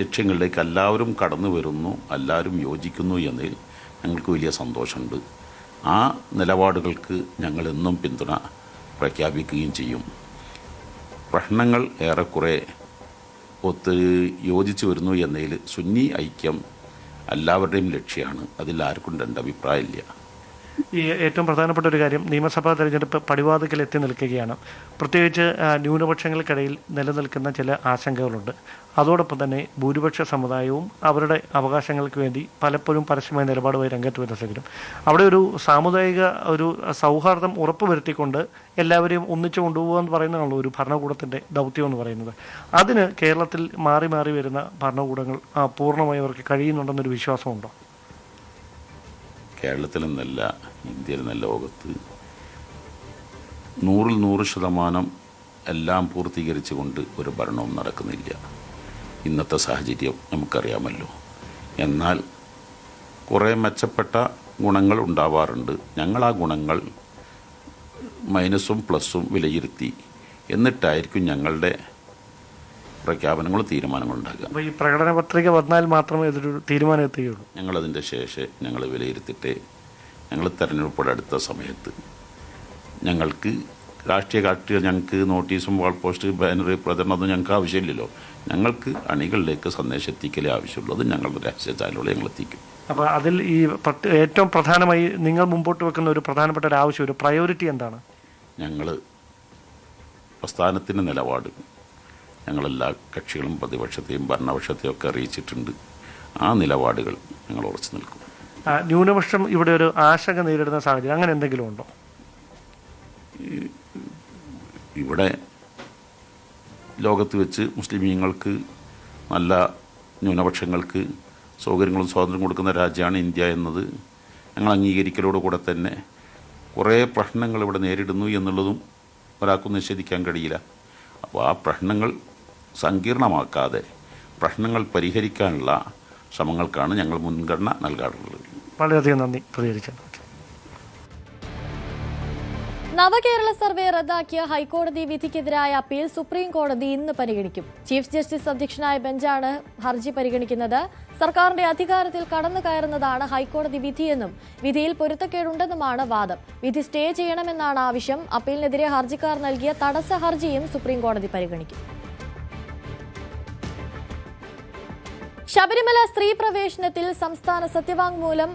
ലക്ഷ്യങ്ങളിലേക്ക് എല്ലാവരും കടന്നു വരുന്നു, എല്ലാവരും യോജിക്കുന്നു എന്നതിൽ ഞങ്ങൾക്ക് വലിയ സന്തോഷമുണ്ട്. ആ നിലപാടുകൾക്ക് ഞങ്ങളെന്നും പിന്തുണ പ്രഖ്യാപിക്കുകയും ചെയ്യും. പ്രശ്നങ്ങൾ ഏറെക്കുറെ യോജിച്ചു വരുന്നു എന്നതിൽ സുന്നി ഐക്യം എല്ലാവരുടെയും ലക്ഷ്യമാണ്. അതിൽ ആർക്കും രണ്ടഭിപ്രായമില്ല. ഈ ഏറ്റവും പ്രധാനപ്പെട്ട ഒരു കാര്യം, നിയമസഭാ തെരഞ്ഞെടുപ്പ് പടിവാതിക്കൽ എത്തി നിൽക്കുകയാണ്. പ്രത്യേകിച്ച് ന്യൂനപക്ഷങ്ങൾക്കിടയിൽ നിലനിൽക്കുന്ന ചില ആശങ്കകളുണ്ട്. അതോടൊപ്പം തന്നെ ഭൂരിപക്ഷ സമുദായവും അവരുടെ അവകാശങ്ങൾക്ക് വേണ്ടി പലപ്പോഴും പരസ്യമായ നിലപാടുമായി രംഗത്ത് വരുന്ന സാഹചര്യം. അവിടെ ഒരു സാമുദായിക ഒരു സൗഹാർദ്ദം ഉറപ്പുവരുത്തിക്കൊണ്ട് എല്ലാവരെയും ഒന്നിച്ചു കൊണ്ടുപോകുക എന്ന് പറയുന്നതാണല്ലോ ഒരു ഭരണകൂടത്തിൻ്റെ ദൗത്യം എന്ന് പറയുന്നത്. അതിന് കേരളത്തിൽ മാറി മാറി വരുന്ന ഭരണകൂടങ്ങൾ പൂർണ്ണമായി അവർക്ക് കഴിയുന്നുണ്ടെന്നൊരു വിശ്വാസമുണ്ടോ? കേരളത്തിൽ നിന്നല്ല, ഇന്ത്യയിൽ നിന്നല്ല, ലോകത്ത് 100% എല്ലാം പൂർത്തീകരിച്ചുകൊണ്ട് ഒരു ഭരണവും നടക്കുന്നില്ല. ഇന്നത്തെ സാഹചര്യം നമുക്കറിയാമല്ലോ. എന്നാൽ കുറേ മെച്ചപ്പെട്ട ഗുണങ്ങൾ ഉണ്ടാവാറുണ്ട്. ഞങ്ങൾ ആ ഗുണങ്ങൾ മൈനസും പ്ലസും വിലയിരുത്തി എന്നിട്ടായിരിക്കും ഞങ്ങളുടെ പ്രഖ്യാപനങ്ങളും തീരുമാനങ്ങളും ഉണ്ടാകുക. അപ്പോൾ ഈ പ്രകടന പത്രിക വന്നാൽ മാത്രമേ ഇതൊരു തീരുമാനം എത്തുകയുള്ളൂ. ഞങ്ങളതിൻ്റെ ശേഷം ഞങ്ങൾ വിലയിരുത്തിയിട്ട് ഞങ്ങൾ തെരഞ്ഞെടുപ്പോടെ അടുത്ത സമയത്ത് ഞങ്ങൾക്ക് രാഷ്ട്രീയ ഞങ്ങൾക്ക് നോട്ടീസും വാൾ പോസ്റ്റ്, ബാനർ, പ്രചരണമൊന്നും ഞങ്ങൾക്ക് ആവശ്യമില്ലല്ലോ. ഞങ്ങൾക്ക് അണികളിലേക്ക് സന്ദേശം എത്തിക്കലേ ആവശ്യമുള്ളൂ. അത് ഞങ്ങളുടെ രാഷ്ട്രീയ ചാനലുകൾ ഞങ്ങൾ എത്തിക്കും. അപ്പോൾ അതിൽ ഈ ഏറ്റവും പ്രധാനമായി നിങ്ങൾ മുമ്പോട്ട് വെക്കുന്ന ഒരു പ്രധാനപ്പെട്ട ഒരു ആവശ്യം, ഒരു പ്രയോറിറ്റി എന്താണ്? ഞങ്ങൾ പ്രസ്ഥാനത്തിൻ്റെ നിലപാട് ഞങ്ങളെല്ലാ കക്ഷികളും പ്രതിപക്ഷത്തെയും ഭരണപക്ഷത്തെയും ഒക്കെ അറിയിച്ചിട്ടുണ്ട്. ആ നിലപാടുകൾ ഞങ്ങൾ ഉറച്ചു നിൽക്കും. ന്യൂനപക്ഷം ഇവിടെ ഒരു ആശങ്ക നേരിടുന്ന സാഹചര്യം അങ്ങനെ എന്തെങ്കിലും ഉണ്ടോ? ഇവിടെ ലോകത്ത് വെച്ച് മുസ്ലിമീങ്ങൾക്ക്, നല്ല ന്യൂനപക്ഷങ്ങൾക്ക് സൗകര്യങ്ങളും സ്വാതന്ത്ര്യം കൊടുക്കുന്ന രാജ്യമാണ് ഇന്ത്യ എന്നത് ഞങ്ങൾ അംഗീകരിക്കലോടുകൂടെ തന്നെ കുറേ പ്രശ്നങ്ങൾ ഇവിടെ നേരിടുന്നു എന്നുള്ളതും ഒരാൾക്കും നിഷേധിക്കാൻ കഴിയില്ല. അപ്പോൾ ആ പ്രശ്നങ്ങൾ സങ്കീർണമാക്കാതെ പ്രശ്നങ്ങൾ പരിഹരിക്കാനുള്ള ശ്രമങ്ങൾക്കാണ് ഞങ്ങൾ മുൻഗണന നൽകാറുള്ളത്. വളരെയധികം നന്ദി പ്രതികരിച്ചത്. നവകേരള സർവേ റദ്ദാക്കിയ ഹൈക്കോടതി വിധിക്കെതിരായ അപ്പീൽ സുപ്രീം കോടതി ഇന്ന് പരിഗണിക്കും. ചീഫ് ജസ്റ്റിസ് അധ്യക്ഷനായ ബെഞ്ചാണ് ഹർജി പരിഗണിക്കുന്നത്. സർക്കാരിന്റെ അധികാരത്തിൽ കടന്നു കയറുന്നതാണ് ഹൈക്കോടതി വിധിയെന്നും വിധിയിൽ പൊരുത്തക്കേടുണ്ടെന്നുമാണ് വാദം. വിധി സ്റ്റേ ചെയ്യണമെന്നാണ് ആവശ്യം. അപ്പീലിനെതിരെ ഹർജിക്കാർ നൽകിയ തടസ്സ ഹർജിയും സുപ്രീം കോടതി പരിഗണിക്കും. ശബരിമല സ്ത്രീ പ്രവേശനത്തിൽ സംസ്ഥാന സത്യവാങ്മൂലം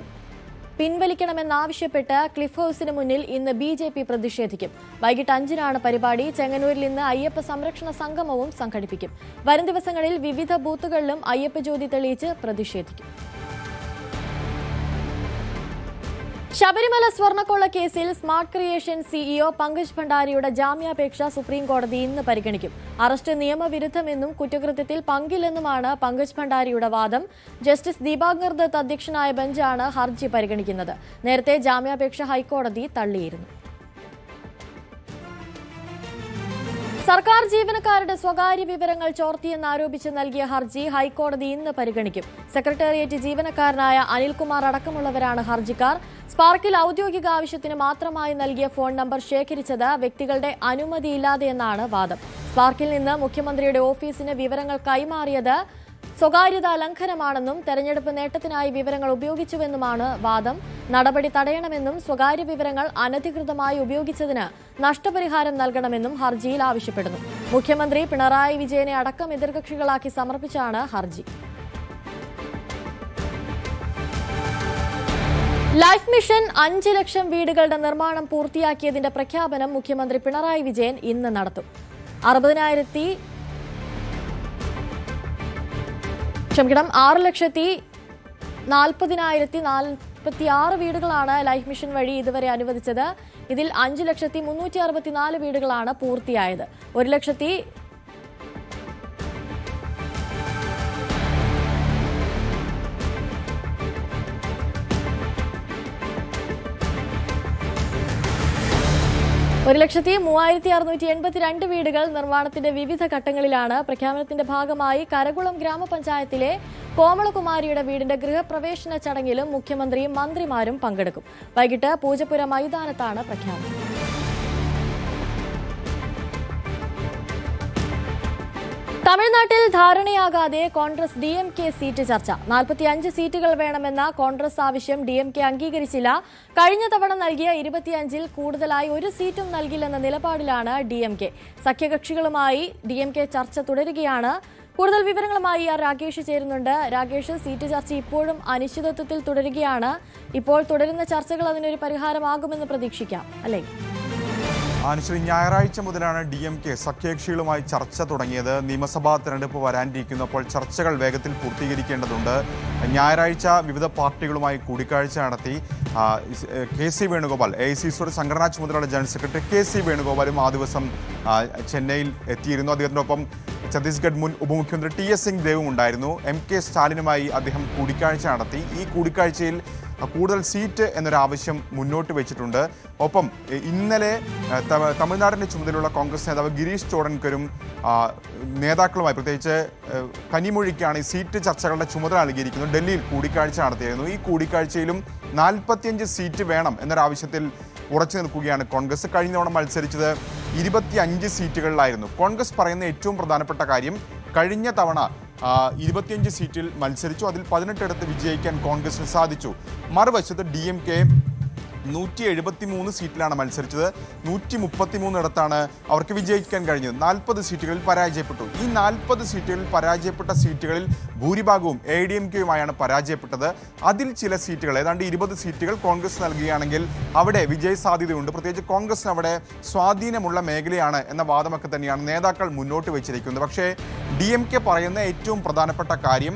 പിൻവലിക്കണമെന്നാവശ്യപ്പെട്ട് ക്ലിഫ് ഹൌസിന് മുന്നിൽ ഇന്ന് BJP പ്രതിഷേധിക്കും. വൈകിട്ട് 5-നാണ് പരിപാടി. ചെങ്ങന്നൂരിൽ ഇന്ന് അയ്യപ്പ സംരക്ഷണ സംഗമവും സംഘടിപ്പിക്കും. വരും ദിവസങ്ങളിൽ വിവിധ ബൂത്തുകളിലും അയ്യപ്പ ജ്യോതി തെളിയിച്ച് പ്രതിഷേധിക്കും. ശബരിമല സ്വർണ്ണക്കൊള്ള കേസിൽ സ്മാർട്ട് ക്രിയേഷൻ CEO പങ്കജ് ഭണ്ഡാരിയുടെ ജാമ്യാപേക്ഷ സുപ്രീംകോടതി ഇന്ന് പരിഗണിക്കും. അറസ്റ്റ് നിയമവിരുദ്ധമെന്നും കുറ്റകൃത്യത്തിൽ പങ്കില്ലെന്നുമാണ് പങ്കജ് ഭണ്ഡാരിയുടെ വാദം. ജസ്റ്റിസ് ദീപാങ്കർ ദത്ത് അധ്യക്ഷനായ ബെഞ്ചാണ് ഹർജി പരിഗണിക്കുന്നത്. നേരത്തെ ജാമ്യാപേക്ഷ ഹൈക്കോടതി തള്ളിയിരുന്നു. സർക്കാർ ജീവനക്കാരുടെ സ്വകാര്യ വിവരങ്ങൾ ചോർത്തിയെന്നാരോപിച്ച് നൽകിയ ഹർജി ഹൈക്കോടതി ഇന്ന് പരിഗണിക്കും. സെക്രട്ടേറിയറ്റ് ജീവനക്കാരനായ അനിൽകുമാർ അടക്കമുള്ളവരാണ് ഹർജിക്കാർ. സ്പാർക്കിൽ ഔദ്യോഗിക ആവശ്യത്തിന് മാത്രമായി നൽകിയ ഫോൺ നമ്പർ ശേഖരിച്ചത് വ്യക്തികളുടെ അനുമതിയില്ലാതെയെന്നാണ് വാദം. സ്പാർക്കിൽ നിന്ന് മുഖ്യമന്ത്രിയുടെ ഓഫീസിന് വിവരങ്ങൾ കൈമാറിയത് സ്വകാര്യതാ ലംഘനമാണെന്നും തെരഞ്ഞെടുപ്പ് നേട്ടത്തിനായി വിവരങ്ങൾ ഉപയോഗിച്ചുവെന്നുമാണ് വാദം. നടപടി തടയണമെന്നും സ്വകാര്യ വിവരങ്ങൾ അനധികൃതമായി ഉപയോഗിച്ചതിന് നഷ്ടപരിഹാരം നൽകണമെന്നും ഹർജിയിൽ ആവശ്യപ്പെടുന്നു. മുഖ്യമന്ത്രി പിണറായി വിജയനെ അടക്കം എതിർകക്ഷികളാക്കി സമർപ്പിച്ചാണ് ഹർജി. ലൈഫ് മിഷൻ 5 ലക്ഷം വീടുകളുടെ നിർമ്മാണം പൂർത്തിയാക്കിയതിന്റെ പ്രഖ്യാപനം മുഖ്യമന്ത്രി പിണറായി വിജയൻ ഇന്ന് നടത്തും. 6,40,046 വീടുകളാണ് ലൈഫ് മിഷൻ വഴി ഇതുവരെ അനുവദിച്ചത്. ഇതിൽ 5,364 വീടുകളാണ് പൂർത്തിയായത്. 1,03,682 വീടുകൾ നിർമ്മാണത്തിന്റെ വിവിധ ഘട്ടങ്ങളിലാണ്. പ്രഖ്യാപനത്തിന്റെ ഭാഗമായി കരകുളം ഗ്രാമപഞ്ചായത്തിലെ കോമളകുമാരിയുടെ വീടിന്റെ ഗൃഹപ്രവേശന ചടങ്ങിലും മുഖ്യമന്ത്രിയും മന്ത്രിമാരും പങ്കെടുക്കും. വൈകിട്ട് പൂജപ്പുര മൈതാനത്താണ് പ്രഖ്യാപനം. തമിഴ്നാട്ടിൽ ധാരണയാകാതെ കോൺഗ്രസ് DMK സീറ്റ് ചർച്ച. 45 സീറ്റുകൾ വേണമെന്ന കോൺഗ്രസ് ആവശ്യം DMK അംഗീകരിച്ചില്ല. കഴിഞ്ഞ തവണ നൽകിയ 25-ൽ കൂടുതലായി ഒരു സീറ്റും നൽകില്ലെന്ന നിലപാടിലാണ് DMK. സഖ്യകക്ഷികളുമായി DMK ചർച്ച തുടരുകയാണ്. കൂടുതൽ വിവരങ്ങളുമായി രാകേഷ് ചേരുന്നുണ്ട്. രാകേഷ്, സീറ്റ് ചർച്ച ഇപ്പോഴും അനിശ്ചിതത്വത്തിൽ തുടരുകയാണ്. ഇപ്പോൾ തുടരുന്ന ചർച്ചകൾ അതിനൊരു പരിഹാരമാകുമെന്ന് പ്രതീക്ഷിക്കാം, അല്ലേ? അനുശ്രീ, ഞായറാഴ്ച മുതലാണ് DMK സഖ്യകക്ഷികളുമായി ചർച്ച തുടങ്ങിയത്. നിയമസഭാ തെരഞ്ഞെടുപ്പ് വരാനിരിക്കുന്നു. അപ്പോൾ ചർച്ചകൾ വേഗത്തിൽ പൂർത്തീകരിക്കേണ്ടതുണ്ട്. ഞായറാഴ്ച വിവിധ പാർട്ടികളുമായി കൂടിക്കാഴ്ച നടത്തി. KC വേണുഗോപാൽ, AICC സംഘടനാ ചുമതലയുള്ള ജനറൽ സെക്രട്ടറി KC വേണുഗോപാലും ആ ദിവസം ചെന്നൈയിൽ എത്തിയിരുന്നു. അദ്ദേഹത്തിനൊപ്പം ഛത്തീസ്ഗഡ് മുൻ ഉപമുഖ്യമന്ത്രി TS സിംഗ്ദേവും ഉണ്ടായിരുന്നു. MK സ്റ്റാലിനുമായി അദ്ദേഹം കൂടിക്കാഴ്ച നടത്തി. ഈ കൂടിക്കാഴ്ചയിൽ കൂടുതൽ സീറ്റ് എന്നൊരാവശ്യം മുന്നോട്ട് വെച്ചിട്ടുണ്ട്. ഒപ്പം ഇന്നലെ തമിഴ്നാടിൻ്റെ ചുമതലയുള്ള കോൺഗ്രസ് നേതാവ് ഗിരീഷ് ചോഡൻകരും നേതാക്കളുമായി, പ്രത്യേകിച്ച് കനിമൊഴിക്കാണ് ഈ സീറ്റ് ചർച്ചകളുടെ ചുമതല നൽകിയിരിക്കുന്നത്, ഡൽഹിയിൽ കൂടിക്കാഴ്ച നടത്തിയിരുന്നു. ഈ കൂടിക്കാഴ്ചയിലും 45 സീറ്റ് വേണം എന്നൊരാവശ്യത്തിൽ ഉറച്ചു നിൽക്കുകയാണ് കോൺഗ്രസ്. കഴിഞ്ഞ തവണ മത്സരിച്ചത് 25 സീറ്റുകളിലായിരുന്നു. കോൺഗ്രസ് പറയുന്ന ഏറ്റവും പ്രധാനപ്പെട്ട കാര്യം, കഴിഞ്ഞ തവണ 25 സീറ്റിൽ മത്സരിച്ചു. അതിൽ 18 ഇടത്ത് വിജയിക്കാൻ കോൺഗ്രസിന് സാധിച്ചു. മറുവശത്ത് DMK 173 സീറ്റിലാണ് മത്സരിച്ചത്. 133 ഇടത്താണ് അവർക്ക് വിജയിക്കാൻ കഴിഞ്ഞത്. 40 സീറ്റുകളിൽ പരാജയപ്പെട്ടു. ഈ 40 സീറ്റുകളിൽ പരാജയപ്പെട്ട സീറ്റുകളിൽ ഭൂരിഭാഗവും ADMKയുമായാണ് പരാജയപ്പെട്ടത്. അതിൽ ചില സീറ്റുകൾ, ഏതാണ്ട് 20 സീറ്റുകൾ കോൺഗ്രസ് നൽകുകയാണെങ്കിൽ അവിടെ വിജയ സാധ്യതയുണ്ട്. പ്രത്യേകിച്ച് കോൺഗ്രസിന് അവിടെ സ്വാധീനമുള്ള മേഖലയാണ് എന്ന വാദമൊക്കെ തന്നെയാണ് നേതാക്കൾ മുന്നോട്ട് വെച്ചിരിക്കുന്നത്. പക്ഷേ DMK പറയുന്ന ഏറ്റവും പ്രധാനപ്പെട്ട കാര്യം,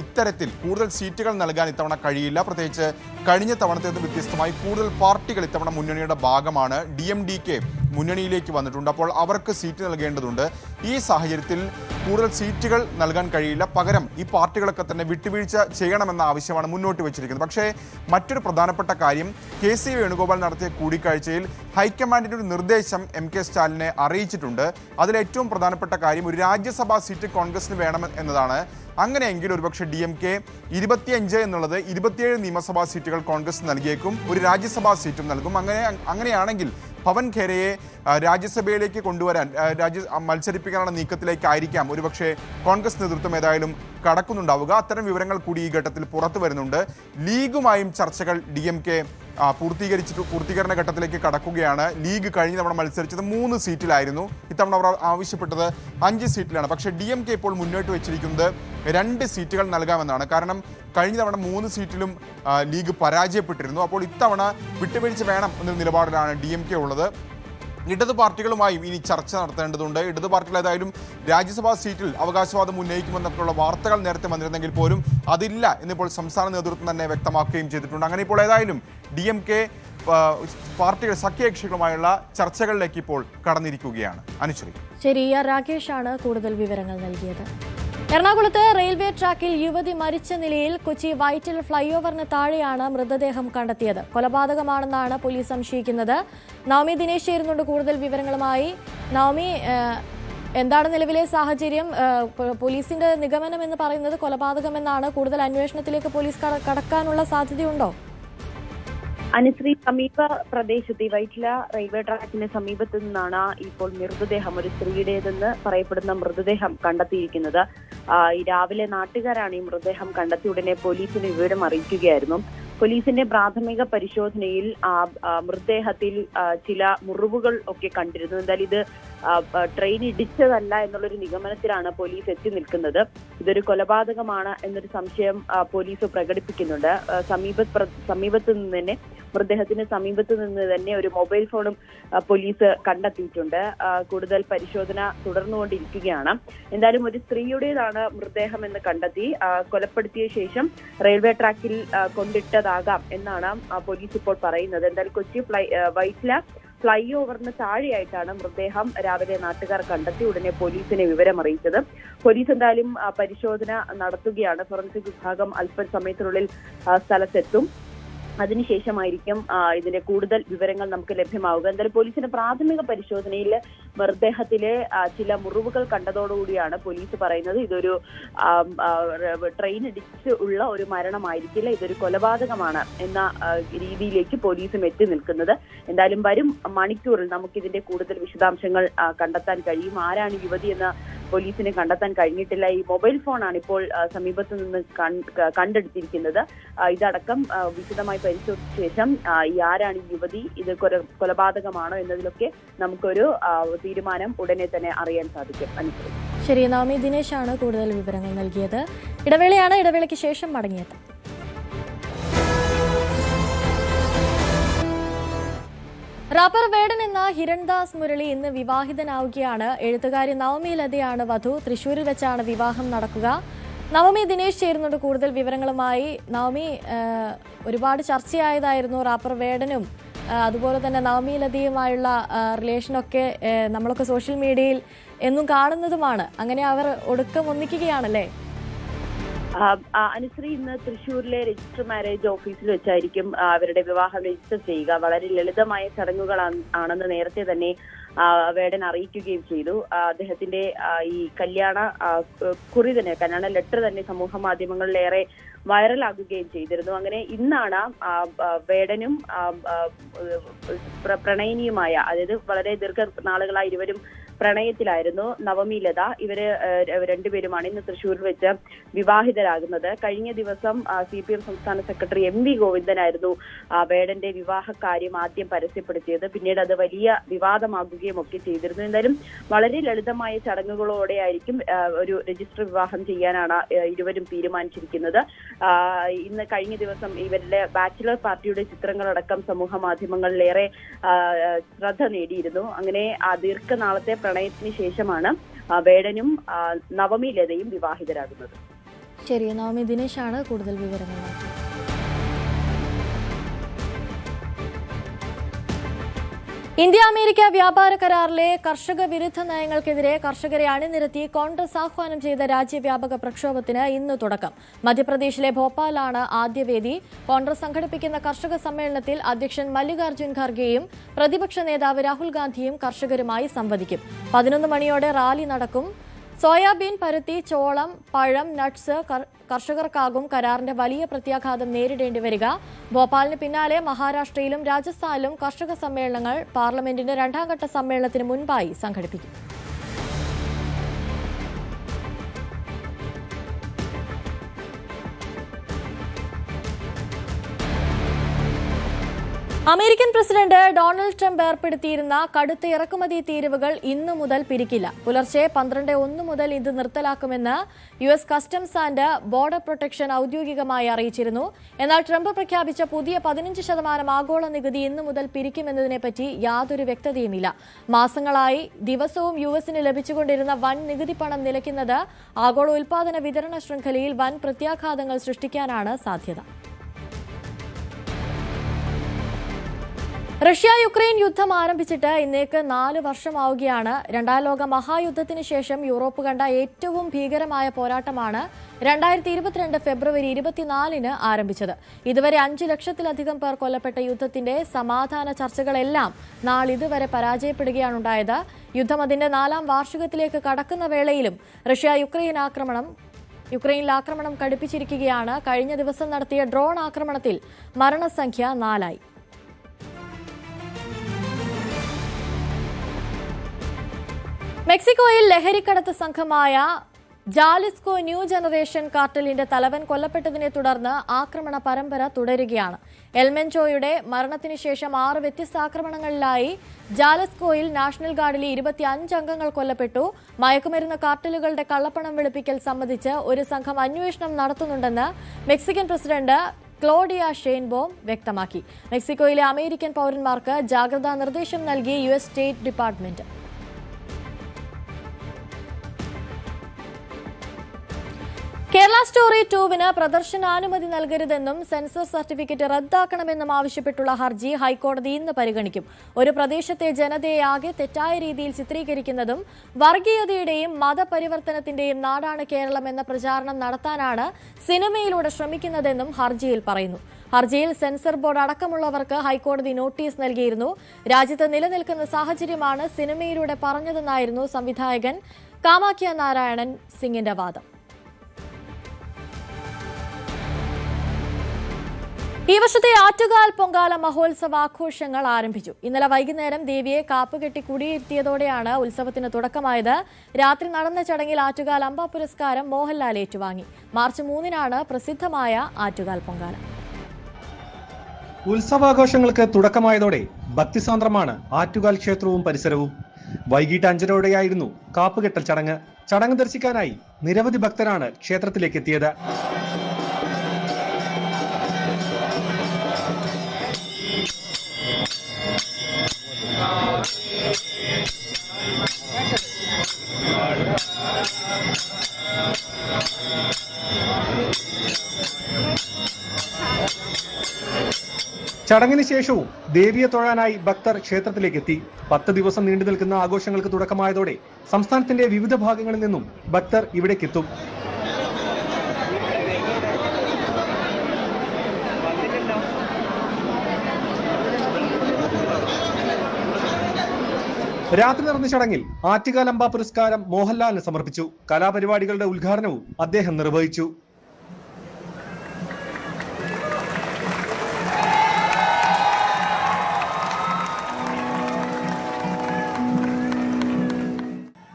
ഇത്തരത്തിൽ കൂടുതൽ സീറ്റുകൾ നൽകാൻ ഇത്തവണ കഴിയില്ല. പ്രത്യേകിച്ച് കഴിഞ്ഞ തവണത്തേത് വ്യത്യസ്തമായി കൂടുതൽ പാർട്ടികൾ ഇത്തവണ മുന്നണിയുടെ ഭാഗമാണ്. DMDK മുന്നണിയിലേക്ക് വന്നിട്ടുണ്ട്. അപ്പോൾ അവർക്ക് സീറ്റ് നൽകേണ്ടതുണ്ട്. ഈ സാഹചര്യത്തിൽ കൂടുതൽ സീറ്റുകൾ നൽകാൻ കഴിയില്ല. പകരം ഈ പാർട്ടികളൊക്കെ തന്നെ വിട്ടുവീഴ്ച ചെയ്യണമെന്ന ആവശ്യമാണ് മുന്നോട്ട് വെച്ചിരിക്കുന്നത്. പക്ഷേ മറ്റൊരു പ്രധാനപ്പെട്ട കാര്യം, KC വേണുഗോപാൽ നടത്തിയ കൂടിക്കാഴ്ചയിൽ ഹൈക്കമാൻഡിൻ്റെ ഒരു നിർദ്ദേശം MK സ്റ്റാലിനെ അറിയിച്ചിട്ടുണ്ട്. അതിലേറ്റവും പ്രധാനപ്പെട്ട കാര്യം, ഒരു രാജ്യസഭാ സീറ്റ് കോൺഗ്രസിന് വേണം എന്നതാണ്. അങ്ങനെയെങ്കിൽ ഒരുപക്ഷെ DMK 25 എന്നുള്ളത് 27 നിയമസഭാ സീറ്റുകൾ കോൺഗ്രസ് നൽകിയേക്കും, ഒരു രാജ്യസഭാ സീറ്റും നൽകും. അങ്ങനെയാണെങ്കിൽ പവൻ ഖേരയെ രാജ്യസഭയിലേക്ക് കൊണ്ടുവരാൻ, മത്സരിപ്പിക്കാനുള്ള നീക്കത്തിലേക്കായിരിക്കാം ഒരുപക്ഷെ കോൺഗ്രസ് നേതൃത്വം ഏതായാലും കടക്കുന്നുണ്ടാവുക. അത്തരം വിവരങ്ങൾ കൂടി ഈ ഘട്ടത്തിൽ പുറത്തു വരുന്നുണ്ട്. ലീഗുമായും ചർച്ചകൾ DMK പൂർത്തീകരണ ഘട്ടത്തിലേക്ക് കടക്കുകയാണ്. ലീഗ് കഴിഞ്ഞ തവണ മത്സരിച്ചത് 3 സീറ്റിലായിരുന്നു. ഇത്തവണ അവർ ആവശ്യപ്പെട്ടത് 5 സീറ്റിലാണ്. പക്ഷേ DMK ഇപ്പോൾ മുന്നോട്ട് വെച്ചിരിക്കുന്നത് 2 സീറ്റുകൾ നൽകാമെന്നാണ്. കാരണം കഴിഞ്ഞ തവണ 3 സീറ്റിലും ലീഗ് പരാജയപ്പെട്ടിരുന്നു. അപ്പോൾ ഇത്തവണ വിട്ടുവീഴ്ച വേണം എന്നൊരു നിലപാടിലാണ് DMK ഉള്ളത്. ഇടതു പാർട്ടികളുമായും ഇനി ചർച്ച നടത്തേണ്ടതുണ്ട്. ഇടതു പാർട്ടികൾ ഏതായാലും രാജ്യസഭാ സീറ്റിൽ അവകാശവാദം ഉന്നയിക്കുമെന്നൊക്കെയുള്ള വാർത്തകൾ നേരത്തെ വന്നിരുന്നെങ്കിൽ പോലും അതില്ല എന്നിപ്പോൾ സംസ്ഥാന നേതൃത്വം തന്നെ വ്യക്തമാക്കുകയും ചെയ്തിട്ടുണ്ട്. അങ്ങനെ ഇപ്പോൾ ഏതായാലും DMK പാർട്ടികൾ സഖ്യകക്ഷികളുമായുള്ള ചർച്ചകളിലേക്ക് ഇപ്പോൾ കടന്നിരിക്കുകയാണ്. അനുശ്രീ. ശരി, രാകേഷാണ് കൂടുതൽ വിവരങ്ങൾ നൽകിയത്. എറണാകുളത്ത് റെയിൽവേ ട്രാക്കിൽ യുവതി മരിച്ച നിലയിൽ കൊച്ചി വൈറ്റിൽ ഫ്ലൈ ഓവറിന് താഴെയാണ് മൃതദേഹം കണ്ടെത്തിയത്. കൊലപാതകമാണെന്നാണ് പോലീസ് സംശയിക്കുന്നത്. നവമി ദിനേശ് ചേരുന്നുണ്ട് കൂടുതൽ വിവരങ്ങളുമായി. നവമി, എന്താണ് നിലവിലെ സാഹചര്യം? പോലീസിന്റെ നിഗമനം എന്ന് പറയുന്നത് കൊലപാതകമെന്നാണ്. കൂടുതൽ അന്വേഷണത്തിലേക്ക് പോലീസ് കടക്കാനുള്ള സാധ്യതയുണ്ടോ? അനുശ്രീ, സമീപ പ്രദേശത്ത് വൈറ്റില റെയിൽവേ ട്രാക്കിന് സമീപത്തു നിന്നാണ് ഇപ്പോൾ മൃതദേഹം, ഒരു സ്ത്രീയുടേതെന്ന് പറയപ്പെടുന്ന മൃതദേഹം കണ്ടെത്തിയിരിക്കുന്നത്. രാവിലെ നാട്ടുകാരാണ് ഈ മൃതദേഹം കണ്ടെത്തിയ ഉടനെ പോലീസിന് വിവരം അറിയിക്കുകയായിരുന്നു. പോലീസിന്റെ പ്രാഥമിക പരിശോധനയിൽ മൃതദേഹത്തിൽ ചില മുറിവുകൾ ഒക്കെ കണ്ടിരുന്നു. എന്തായാലും ഇത് ട്രെയിൻ ഇടിച്ചതല്ല എന്നുള്ളൊരു നിഗമനത്തിലാണ് പോലീസ് എത്തി നിൽക്കുന്നത്. ഇതൊരു കൊലപാതകമാണ് എന്നൊരു സംശയം പോലീസ് പ്രകടിപ്പിക്കുന്നുണ്ട്. സമീപത്ത് നിന്ന് തന്നെ മൃതദേഹത്തിന് സമീപത്ത് നിന്ന് തന്നെ ഒരു മൊബൈൽ ഫോണും പോലീസ് കണ്ടെത്തിയിട്ടുണ്ട്. കൂടുതൽ പരിശോധന തുടർന്നുകൊണ്ടിരിക്കുകയാണ്. എന്തായാലും ഒരു സ്ത്രീയുടേതാണ് മൃതദേഹം എന്ന് കണ്ടെത്തി. കൊലപ്പെടുത്തിയ ശേഷം റെയിൽവേ ട്രാക്കിൽ കൊണ്ടിട്ടതാകാം എന്നാണ് പോലീസ് ഇപ്പോൾ പറയുന്നത്. എന്തായാലും കൊച്ചി വൈറ്റില ഫ്ലൈ ഓവറിന് താഴെയായിട്ടാണ് മൃതദേഹം രാവിലെ നാട്ടുകാർ കണ്ടെത്തി ഉടനെ പോലീസിനെ വിവരം അറിയിച്ചത്. പോലീസ് എന്തായാലും പരിശോധന നടത്തുകയാണ്. ഫോറൻസിക് വിഭാഗം അല്പസമയത്തിനുള്ളിൽ സ്ഥലത്തെത്തും. അതിനുശേഷമായിരിക്കും ഇതിന്റെ കൂടുതൽ വിവരങ്ങൾ നമുക്ക് ലഭ്യമാവുക. എന്തായാലും പോലീസിന്റെ പ്രാഥമിക പരിശോധനയിൽ മൃതദേഹത്തിലെ ചില മുറിവുകൾ കണ്ടതോടുകൂടിയാണ് പോലീസ് പറയുന്നത് ഇതൊരു ട്രെയിൻ ഇടിച്ച് ഉള്ള ഒരു മരണമായിരിക്കില്ല, ഇതൊരു കൊലപാതകമാണ് എന്ന രീതിയിലേക്ക് പോലീസും എത്തി നിൽക്കുന്നത്. എന്തായാലും വരും മണിക്കൂറിൽ നമുക്ക് ഇതിന്റെ കൂടുതൽ വിശദാംശങ്ങൾ കണ്ടെത്താൻ കഴിയും. ആരാണ് യുവതി എന്ന പോലീസിനെ കണ്ടെത്താൻ കഴിഞ്ഞിട്ടില്ല. ഈ മൊബൈൽ ഫോണാണ് ഇപ്പോൾ സമീപത്ത് നിന്ന് കണ്ടെടുത്തിരിക്കുന്നത്. ഇതടക്കം വിശദമായി പരിശോധിച്ച ശേഷം ഈ ആരാണ് ഈ യുവതി, ഇത് കൊലപാതകമാണോ എന്നതിലൊക്കെ നമുക്കൊരു തീരുമാനം ഉടനെ തന്നെ അറിയാൻ സാധിക്കും. അനുസരിച്ച് ശരി, നവമി ദിനേശാണ് കൂടുതൽ വിവരങ്ങൾ നൽകിയത്. ഇടവേളയാണ്, ഇടവേളയ്ക്ക് ശേഷം മടങ്ങിയെത്താം. റാപ്പർ വേടൻ എന്ന ഹിരൺദാസ് മുരളി ഇന്ന് വിവാഹിതനാവുകയാണ്. എഴുത്തുകാരി നവമി ലതയാണ് വധു. തൃശ്ശൂരിൽ വെച്ചാണ് വിവാഹം നടക്കുക. നവമി ദിനേശ് ചേരുന്നുണ്ട് കൂടുതൽ വിവരങ്ങളുമായി. നവമി, ഒരുപാട് ചർച്ചയായതായിരുന്നു റാപ്പർ വേടനും അതുപോലെ തന്നെ നവമി ലതയുമായുള്ള റിലേഷനൊക്കെ നമ്മളൊക്കെ സോഷ്യൽ മീഡിയയിൽ എന്നും കാണുന്നതുമാണ്. അങ്ങനെ അവർ ഒടുക്കം ഒന്നിക്കുകയാണല്ലേ? അനുശ്രീ, ഇന്ന് തൃശ്ശൂരിലെ രജിസ്റ്റർ മാരേജ് ഓഫീസിൽ വെച്ചായിരിക്കും അവരുടെ വിവാഹം രജിസ്റ്റർ ചെയ്യുക. വളരെ ലളിതമായ ചടങ്ങുകൾ ആണെന്ന് നേരത്തെ തന്നെ വേടൻ അറിയിക്കുകയും ചെയ്തു. അദ്ദേഹത്തിന്റെ ഈ കല്യാണ കുറി തന്നെ, കല്യാണ ലെറ്റർ തന്നെ സമൂഹ മാധ്യമങ്ങളിലേറെ വൈറലാകുകയും ചെയ്തിരുന്നു. അങ്ങനെ ഇന്നാണ് വേടനും പ്രണയിനിയുമായ, അതായത് വളരെ ദീർഘനാളുകളായി ഇരുവരും പ്രണയത്തിലായിരുന്നു, നവമി ലത, ഇവര് രണ്ടുപേരുമാണ് ഇന്ന് തൃശ്ശൂരിൽ വെച്ച് വിവാഹിതരാകുന്നത്. കഴിഞ്ഞ ദിവസം CPM സംസ്ഥാന സെക്രട്ടറി MV ഗോവിന്ദനായിരുന്നു വേടന്റെ വിവാഹകാര്യം ആദ്യം പരസ്യപ്പെടുത്തിയത്. പിന്നീട് അത് വലിയ വിവാദമാകുകയും ഒക്കെ ചെയ്തിരുന്നു. എന്തായാലും വളരെ ലളിതമായ ചടങ്ങുകളോടെ ആയിരിക്കും ഒരു രജിസ്റ്റർ വിവാഹം ചെയ്യാനാണ് ഇരുവരും തീരുമാനിച്ചിരിക്കുന്നത്. ഇന്ന് കഴിഞ്ഞ ദിവസം ഇവരുടെ ബാച്ചിലർ പാർട്ടിയുടെ ചിത്രങ്ങളടക്കം സമൂഹ മാധ്യമങ്ങളിലേറെ ശ്രദ്ധ നേടിയിരുന്നു. അങ്ങനെ ദീർഘനാളത്തെ പ്രണയത്തിന് ശേഷമാണ് വേടനും നവമി ലതയും വിവാഹിതരാകുന്നത്. ശരി, നവമി ദിനേശാണ് കൂടുതൽ വിവരങ്ങൾ. ഇന്ത്യ അമേരിക്ക വ്യാപാര കരാറിലെ കർഷക വിരുദ്ധ നയങ്ങൾക്കെതിരെ കർഷകരെ അണിനിരത്തി കോൺഗ്രസ് ആഹ്വാനം ചെയ്ത രാജ്യവ്യാപക പ്രക്ഷോഭത്തിന് ഇന്ന് തുടക്കം. മധ്യപ്രദേശിലെ ഭോപ്പാലാണ് ആദ്യവേദി. കോൺഗ്രസ് സംഘടിപ്പിക്കുന്ന കർഷക സമ്മേളനത്തിൽ അധ്യക്ഷൻ മല്ലികാർജ്ജുൻ ഖർഗെയും പ്രതിപക്ഷ നേതാവ് രാഹുൽ ഗാന്ധിയും കർഷകരുമായി സംവദിക്കും. 11 മണിയോടെ റാലി നടക്കും. സോയാബീൻ, പരുത്തി, ചോളം, പഴം, നട്ട്സ് കർഷകർക്കാകും കരാറിന്റെ വലിയ പ്രത്യാഘാതം നേരിടേണ്ടി വരിക. ഭോപ്പാലിന് പിന്നാലെ മഹാരാഷ്ട്രയിലും രാജസ്ഥാനിലും കർഷക സമ്മേളനങ്ങൾ പാർലമെന്റിന്റെ 2ാം ഘട്ട സമ്മേളനത്തിന് മുൻപായി സംഘടിപ്പിക്കും. അമേരിക്കൻ പ്രസിഡന്റ് ഡൊണാൾഡ് ട്രംപ് ഏർപ്പെടുത്തിയിരുന്ന കടുത്ത ഇറക്കുമതി തീരുവകൾ ഇന്നു മുതൽ പിരിക്കില്ല. പുലർച്ചെ 12:01 മുതൽ ഇത് നിർത്തലാക്കുമെന്ന് US customs and border protection ഔദ്യോഗികമായി അറിയിച്ചിരുന്നു. എന്നാൽ ട്രംപ് പ്രഖ്യാപിച്ച പുതിയ 15% ആഗോള നികുതി ഇന്നു മുതൽ പിരിക്കുമെന്നതിനെപ്പറ്റി യാതൊരു വ്യക്തതയുമില്ല. മാസങ്ങളായി ദിവസവും US-ന് ലഭിച്ചുകൊണ്ടിരുന്ന വൻ നികുതി പണം നിലയ്ക്കുന്നത് ആഗോള ഉൽപാദന വിതരണ ശൃംഖലയിൽ വൻ പ്രത്യാഘാതങ്ങൾ സൃഷ്ടിക്കാനാണ് സാധ്യത. റഷ്യ യുക്രൈൻ യുദ്ധം ആരംഭിച്ചിട്ട് ഇന്നേക്ക് 4 വർഷമാവുകയാണ്. രണ്ടാം ലോക മഹായുദ്ധത്തിന് ശേഷം യൂറോപ്പ് കണ്ട ഏറ്റവും ഭീകരമായ പോരാട്ടമാണ് 2022 ഫെബ്രുവരി 24-ന് ആരംഭിച്ചത്. ഇതുവരെ 5 ലക്ഷത്തിലധികം പേർ കൊല്ലപ്പെട്ട യുദ്ധത്തിന്റെ സമാധാന ചർച്ചകളെല്ലാം നാളിതുവരെ പരാജയപ്പെടുകയാണുണ്ടായത്. യുദ്ധം അതിന്റെ 4ാം വാർഷികത്തിലേക്ക് കടക്കുന്ന വേളയിലും റഷ്യ യുക്രൈനിൽ ആക്രമണം കടുപ്പിച്ചിരിക്കുകയാണ്. കഴിഞ്ഞ ദിവസം നടത്തിയ ഡ്രോൺ ആക്രമണത്തിൽ മരണസംഖ്യ 4ആയി. മെക്സിക്കോയിൽ ലഹരിക്കടത്ത് സംഘമായ ജാലിസ്കോ ന്യൂ ജനറേഷൻ കാർട്ടലിന്റെ തലവൻ കൊല്ലപ്പെട്ടതിനെ തുടർന്ന് ആക്രമണ പരമ്പര തുടരുകയാണ്. എൽമെൻചോയുടെ മരണത്തിന് ശേഷം 6 വ്യത്യസ്ത ആക്രമണങ്ങളിലായി ജാലിസ്കോയിൽ നാഷണൽ ഗാർഡിലെ 25 അംഗങ്ങൾ കൊല്ലപ്പെട്ടു. മയക്കുമരുന്ന് കാർട്ടലുകളുടെ കള്ളപ്പണം വെളുപ്പിക്കൽ സംബന്ധിച്ച് ഒരു സംഘം അന്വേഷണം നടത്തുന്നുണ്ടെന്ന് മെക്സിക്കൻ പ്രസിഡന്റ് ക്ലോഡിയ ഷെയ്ൻബോം വ്യക്തമാക്കി. മെക്സിക്കോയിലെ അമേരിക്കൻ പൗരന്മാർക്ക് ജാഗ്രതാ നിർദ്ദേശം നൽകി US state department. Kerala Story 2-ന് പ്രദർശനാനുമതി നൽകരുതെന്നും സെൻസർ സർട്ടിഫിക്കറ്റ് റദ്ദാക്കണമെന്നും ആവശ്യപ്പെട്ടുള്ള ഹർജി ഹൈക്കോടതി ഇന്ന് പരിഗണിക്കും. ഒരു പ്രദേശത്തെ ജനതയെ ആകെ തെറ്റായ രീതിയിൽ ചിത്രീകരിക്കുന്നതും വർഗീയതയുടെയും മതപരിവർത്തനത്തിന്റെയും നാടാണ് കേരളം എന്ന പ്രചാരണം നടത്താനാണ് സിനിമയിലൂടെ ശ്രമിക്കുന്നതെന്നും ഹർജിയിൽ പറയുന്നു. ഹർജിയിൽ സെൻസർ ബോർഡ് അടക്കമുള്ളവർക്ക് ഹൈക്കോടതി നോട്ടീസ് നൽകിയിരുന്നു. രാജ്യത്ത് നിലനിൽക്കുന്ന സാഹചര്യമാണ് സിനിമയിലൂടെ പറഞ്ഞതെന്നായിരുന്നു സംവിധായകൻ കാമാഖ്യ നാരായണൻ സിംഗിന്റെ വാദം. ഈ വർഷത്തെ ആറ്റുകാൽ പൊങ്കാല മഹോത്സവ ആഘോഷങ്ങൾ ആരംഭിച്ചു. ഇന്നലെ വൈകുന്നേരം ദേവിയെ കാപ്പുകെട്ടി കുടിയിരുത്തിയതോടെയാണ് ഉത്സവത്തിന് തുടക്കമായത്. രാത്രി നടന്ന ചടങ്ങിൽ ആറ്റുകാൽ അമ്പ പുരസ്കാരം മോഹൻലാൽ ഏറ്റുവാങ്ങി. മാർച്ച് 3-നാണ് പ്രസിദ്ധമായ ആറ്റുകാൽ പൊങ്കാല. ഉത്സവാഘോഷങ്ങൾക്ക് തുടക്കമായതോടെ ഭക്തിസാന്ദ്രമാണ് ആറ്റുകാൽ ക്ഷേത്രവും പരിസരവും. വൈകിട്ട് 5:30-ഓടെയായിരുന്നു കാപ്പുകെട്ടൽ ചടങ്ങ്. ചടങ്ങ് ദർശിക്കാനായി നിരവധി ഭക്തരാണ് ക്ഷേത്രത്തിലേക്ക് എത്തിയത്. ചടങ്ങിന് ശേഷവും ദേവിയെ തൊഴാനായി ഭക്തർ ക്ഷേത്രത്തിലേക്ക് എത്തി. 10 ദിവസം നീണ്ടു നിൽക്കുന്ന ആഘോഷങ്ങൾക്ക് തുടക്കമായതോടെ സംസ്ഥാനത്തിന്റെ വിവിധ ഭാഗങ്ങളിൽ നിന്നും ഭക്തർ ഇവിടേക്കെത്തും. രാത്രി നടന്ന ചടങ്ങിൽ ആറ്റുകാൽ അമ്പ പുരസ്കാരം മോഹൻലാലിന് സമർപ്പിച്ചു. കലാപരിപാടികളുടെ ഉദ്ഘാടനവും അദ്ദേഹം നിർവഹിച്ചു.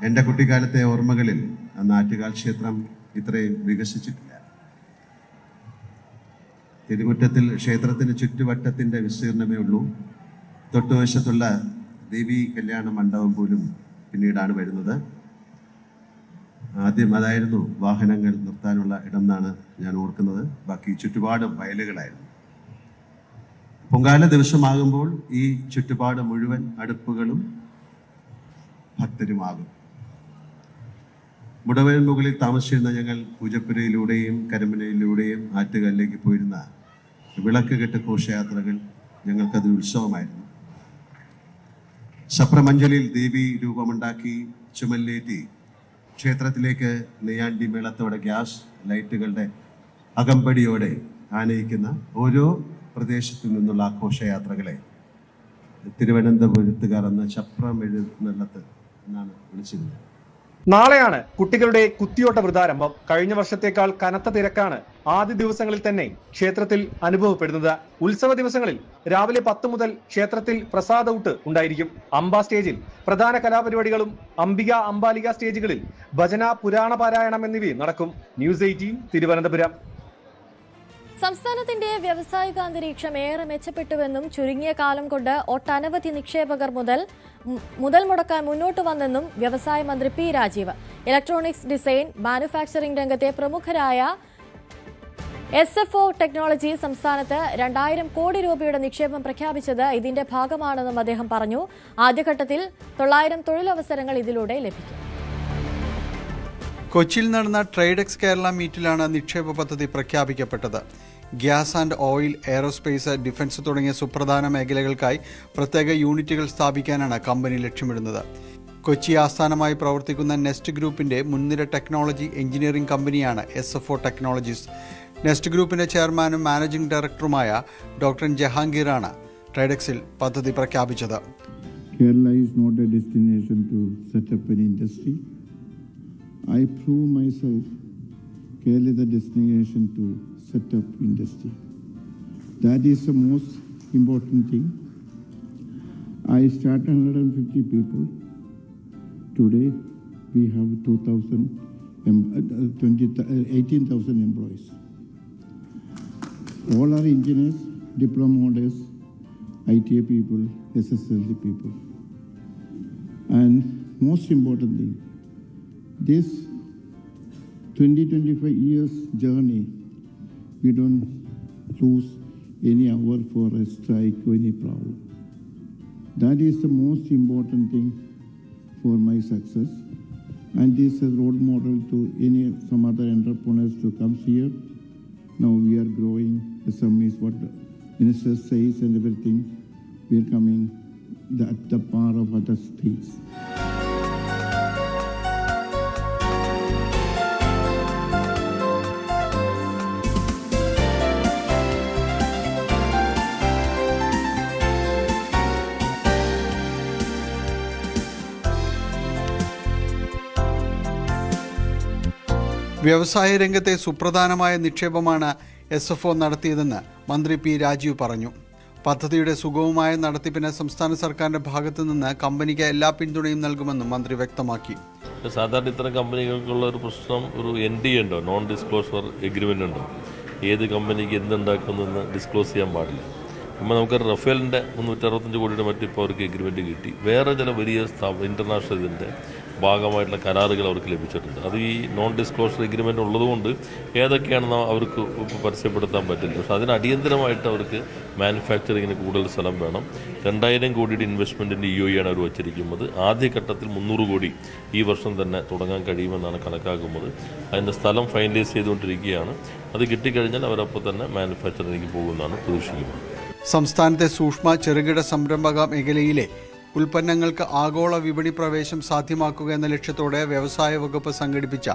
എൻ്റെ കുട്ടിക്കാലത്തെ ഓർമ്മകളിൽ അന്ന് ആറ്റുകാൽ ക്ഷേത്രം ഇത്രയും വികസിച്ചിട്ടില്ല. തിരുമുറ്റത്തിൽ ക്ഷേത്രത്തിന് ചുറ്റുവട്ടത്തിൻ്റെ വിസ്തീർണമേ ഉള്ളൂ. തൊട്ടുവശത്തുള്ള ദേവി കല്യാണ മണ്ഡപം പോലും പിന്നീടാണ് വരുന്നത്. ആദ്യം അതായിരുന്നു വാഹനങ്ങൾ നിർത്താനുള്ള ഇടം എന്നാണ് ഞാൻ ഓർക്കുന്നത്. ബാക്കി ചുറ്റുപാടും വയലുകളായിരുന്നു. പൊങ്കാല ദിവസമാകുമ്പോൾ ഈ ചുറ്റുപാട് മുഴുവൻ അടുപ്പുകളും ഭക്തരുമാകും. മുടവൻ മുകളിൽ താമസിച്ചിരുന്ന ഞങ്ങൾ പൂജപ്പുരയിലൂടെയും കരമനയിലൂടെയും ആറ്റുകാലിലേക്ക് പോയിരുന്ന വിളക്ക് കെട്ട് ഘോഷയാത്രകൾ ഞങ്ങൾക്കതൊരു ഉത്സവമായിരുന്നു. സപ്രമഞ്ചലിൽ ദേവി രൂപമുണ്ടാക്കി ചുമലിലേറ്റി ക്ഷേത്രത്തിലേക്ക് നെയ്യാണ്ടി മേളത്തോടെ ഗ്യാസ് ലൈറ്റുകളുടെ അകമ്പടിയോടെ ആനയിക്കുന്ന ഓരോ പ്രദേശത്തു നിന്നുള്ള ആഘോഷയാത്രകളെ തിരുവനന്തപുരത്തുകാർ എന്ന ചപ്രമെഴുന്നള്ളത്ത് എന്നാണ് വിളിച്ചിരുന്നത്. നാളെയാണ് കുട്ടികളുടെ കുത്തിയോട്ട വൃതാരംഭം. കഴിഞ്ഞ വർഷത്തേക്കാൾ കനത്ത തിരക്കാണ് ആദ്യ ദിവസങ്ങളിൽ തന്നെ ക്ഷേത്രത്തിൽ അനുഭവപ്പെടുന്നത്. ഉത്സവ ദിവസങ്ങളിൽ രാവിലെ 10 മുതൽ ക്ഷേത്രത്തിൽ പ്രസാദഊട്ട് ഉണ്ടായിരിക്കും. അംബ സ്റ്റേജിൽ പ്രധാന കലാപരിപാടികളും അംബിക അംബാലിക സ്റ്റേജുകളിൽ ഭജന, പുരാണ പാരായണം എന്നിവയും നടക്കും. ന്യൂസ് 18 തിരുവനന്തപുരം. സംസ്ഥാനത്തിന്റെ വ്യാവസായിക അന്തരീക്ഷം ഏറെ മെച്ചപ്പെട്ടുവെന്നും ചുരുങ്ങിയ കാലം കൊണ്ട് ഒട്ടനവധി നിക്ഷേപകർ മുതൽ മുടക്കാൻ മുന്നോട്ട് വന്നെന്നും വ്യവസായ മന്ത്രി P Rajeev. Electronics design, manufacturing രംഗത്തെ പ്രമുഖരായ SFO ടെക്നോളജി സംസ്ഥാനത്ത് 2000 കോടി രൂപയുടെ നിക്ഷേപം പ്രഖ്യാപിച്ചത് ഇതിന്റെ ഭാഗമാണെന്നും അദ്ദേഹം പറഞ്ഞു. ആദ്യഘട്ടത്തിൽ 900 തൊഴിലവസരങ്ങൾ ഇതിലൂടെ ലഭിക്കും. കൊച്ചിയിൽ നടന്ന ട്രേഡെക്സ് കേരള മീറ്റിലാണ് നിക്ഷേപ പദ്ധതി പ്രഖ്യാപിക്കപ്പെട്ടത്. Gas and oil, aerospace, defence തുടങ്ങിയ സുപ്രധാന മേഖലകൾക്കായി പ്രത്യേക യൂണിറ്റുകൾ സ്ഥാപിക്കാനാണ് കമ്പനി ലക്ഷ്യമിടുന്നത്. കൊച്ചി ആസ്ഥാനമായി പ്രവർത്തിക്കുന്ന നെസ്റ്റ് ഗ്രൂപ്പിന്റെ മുൻനിര ടെക്നോളജി എഞ്ചിനീയറിംഗ് കമ്പനിയാണ് SFO ടെക്നോളജീസ്. നെസ്റ്റ് ഗ്രൂപ്പിന്റെ ചെയർമാനും മാനേജിംഗ് ഡയറക്ടറുമായ ഡോക്ടർ ജഹാംഗീറാണ് ട്രേഡെക്സിൽ പദ്ധതി പ്രഖ്യാപിച്ചത്. Kerala is not a destination to set up an industry. I prove myself Kerala is a destination to set up industry. That is the most important thing. I started 150 people. Today we have 18,000 employees. All are engineers, diploma holders, ITA people, SSLC people. And most importantly, this 20-25 years journey, we don't lose any hour for a strike or any problem. That is the most important thing for my success. And this is a role model to some other entrepreneurs to come here. Now we are growing. The sum is what the minister says and everything. We are coming at the par of other states. വ്യവസായ രംഗത്തെ സുപ്രധാനമായ നിക്ഷേപമാണ് SFO നടത്തിയതെന്ന് മന്ത്രി P Rajeev പറഞ്ഞു. പദ്ധതിയുടെ സുഗമമായ നടത്തിപ്പിന് സംസ്ഥാന സർക്കാരിന്റെ ഭാഗത്തു നിന്ന് കമ്പനിക്ക് എല്ലാ പിന്തുണയും നൽകുമെന്നും മന്ത്രി വ്യക്തമാക്കി. സാധാരണ ഇത്തരം കമ്പനികൾക്കുള്ള ഒരു പ്രശ്നം, ഒരു NDA ഉണ്ടോ, നോൺ ഡിസ്ക്ലോഷർ എഗ്രിമെൻ്റ് ഉണ്ടോ. ഏത് കമ്പനിക്ക് എന്തുണ്ടാക്കുമെന്ന് ഡിസ്ക്ലോസ് ചെയ്യാൻ പാടില്ല. അപ്പോൾ നമുക്ക് റഫേലിൻ്റെ 365 കോടിയുടെ മറ്റിപ്പോൾ അവർക്ക് എഗ്രിമെൻറ്റ് കിട്ടി. വേറെ ചില വലിയ ഇൻ്റർനാഷണൽ ഇതിൻ്റെ ഭാഗമായിട്ടുള്ള കരാറുകൾ അവർക്ക് ലഭിച്ചിട്ടുണ്ട്. അത് ഈ നോൺ ഡിസ്ക്ലോഷർ എഗ്രിമെൻ്റ് ഉള്ളതുകൊണ്ട് ഏതൊക്കെയാണെന്ന് അവർക്ക് പരസ്യപ്പെടുത്താൻ പറ്റില്ല. പക്ഷേ അതിന് അടിയന്തരമായിട്ട് അവർക്ക് മാനുഫാക്ചറിങ്ങിന് കൂടുതൽ സ്ഥലം വേണം. 2000 കോടിയുടെ ഇൻവെസ്റ്റ്മെൻറ്റിൻ്റെ EOE ആണ് അവർ വച്ചിരിക്കുന്നത്. ആദ്യഘട്ടത്തിൽ 300 കോടി ഈ വർഷം തന്നെ തുടങ്ങാൻ കഴിയുമെന്നാണ് കണക്കാക്കുന്നത്. അതിൻ്റെ സ്ഥലം ഫൈനലൈസ് ചെയ്തുകൊണ്ടിരിക്കുകയാണ്. അത് കിട്ടിക്കഴിഞ്ഞാൽ അവരപ്പോൾ തന്നെ മാനുഫാക്ചറിങ്ങിലേക്ക് പോകുമെന്നാണ് പ്രതീക്ഷിക്കുന്നത്. സംസ്ഥാനത്തെ സൂക്ഷ്മ ചെറുകിട സംരംഭക മേഖലയിലെ ഉൽപ്പന്നങ്ങൾക്ക് ആഗോള വിപണി പ്രവേശം സാധ്യമാക്കുക എന്ന ലക്ഷ്യത്തോടെ വ്യവസായ വകുപ്പ് സംഘടിപ്പിച്ച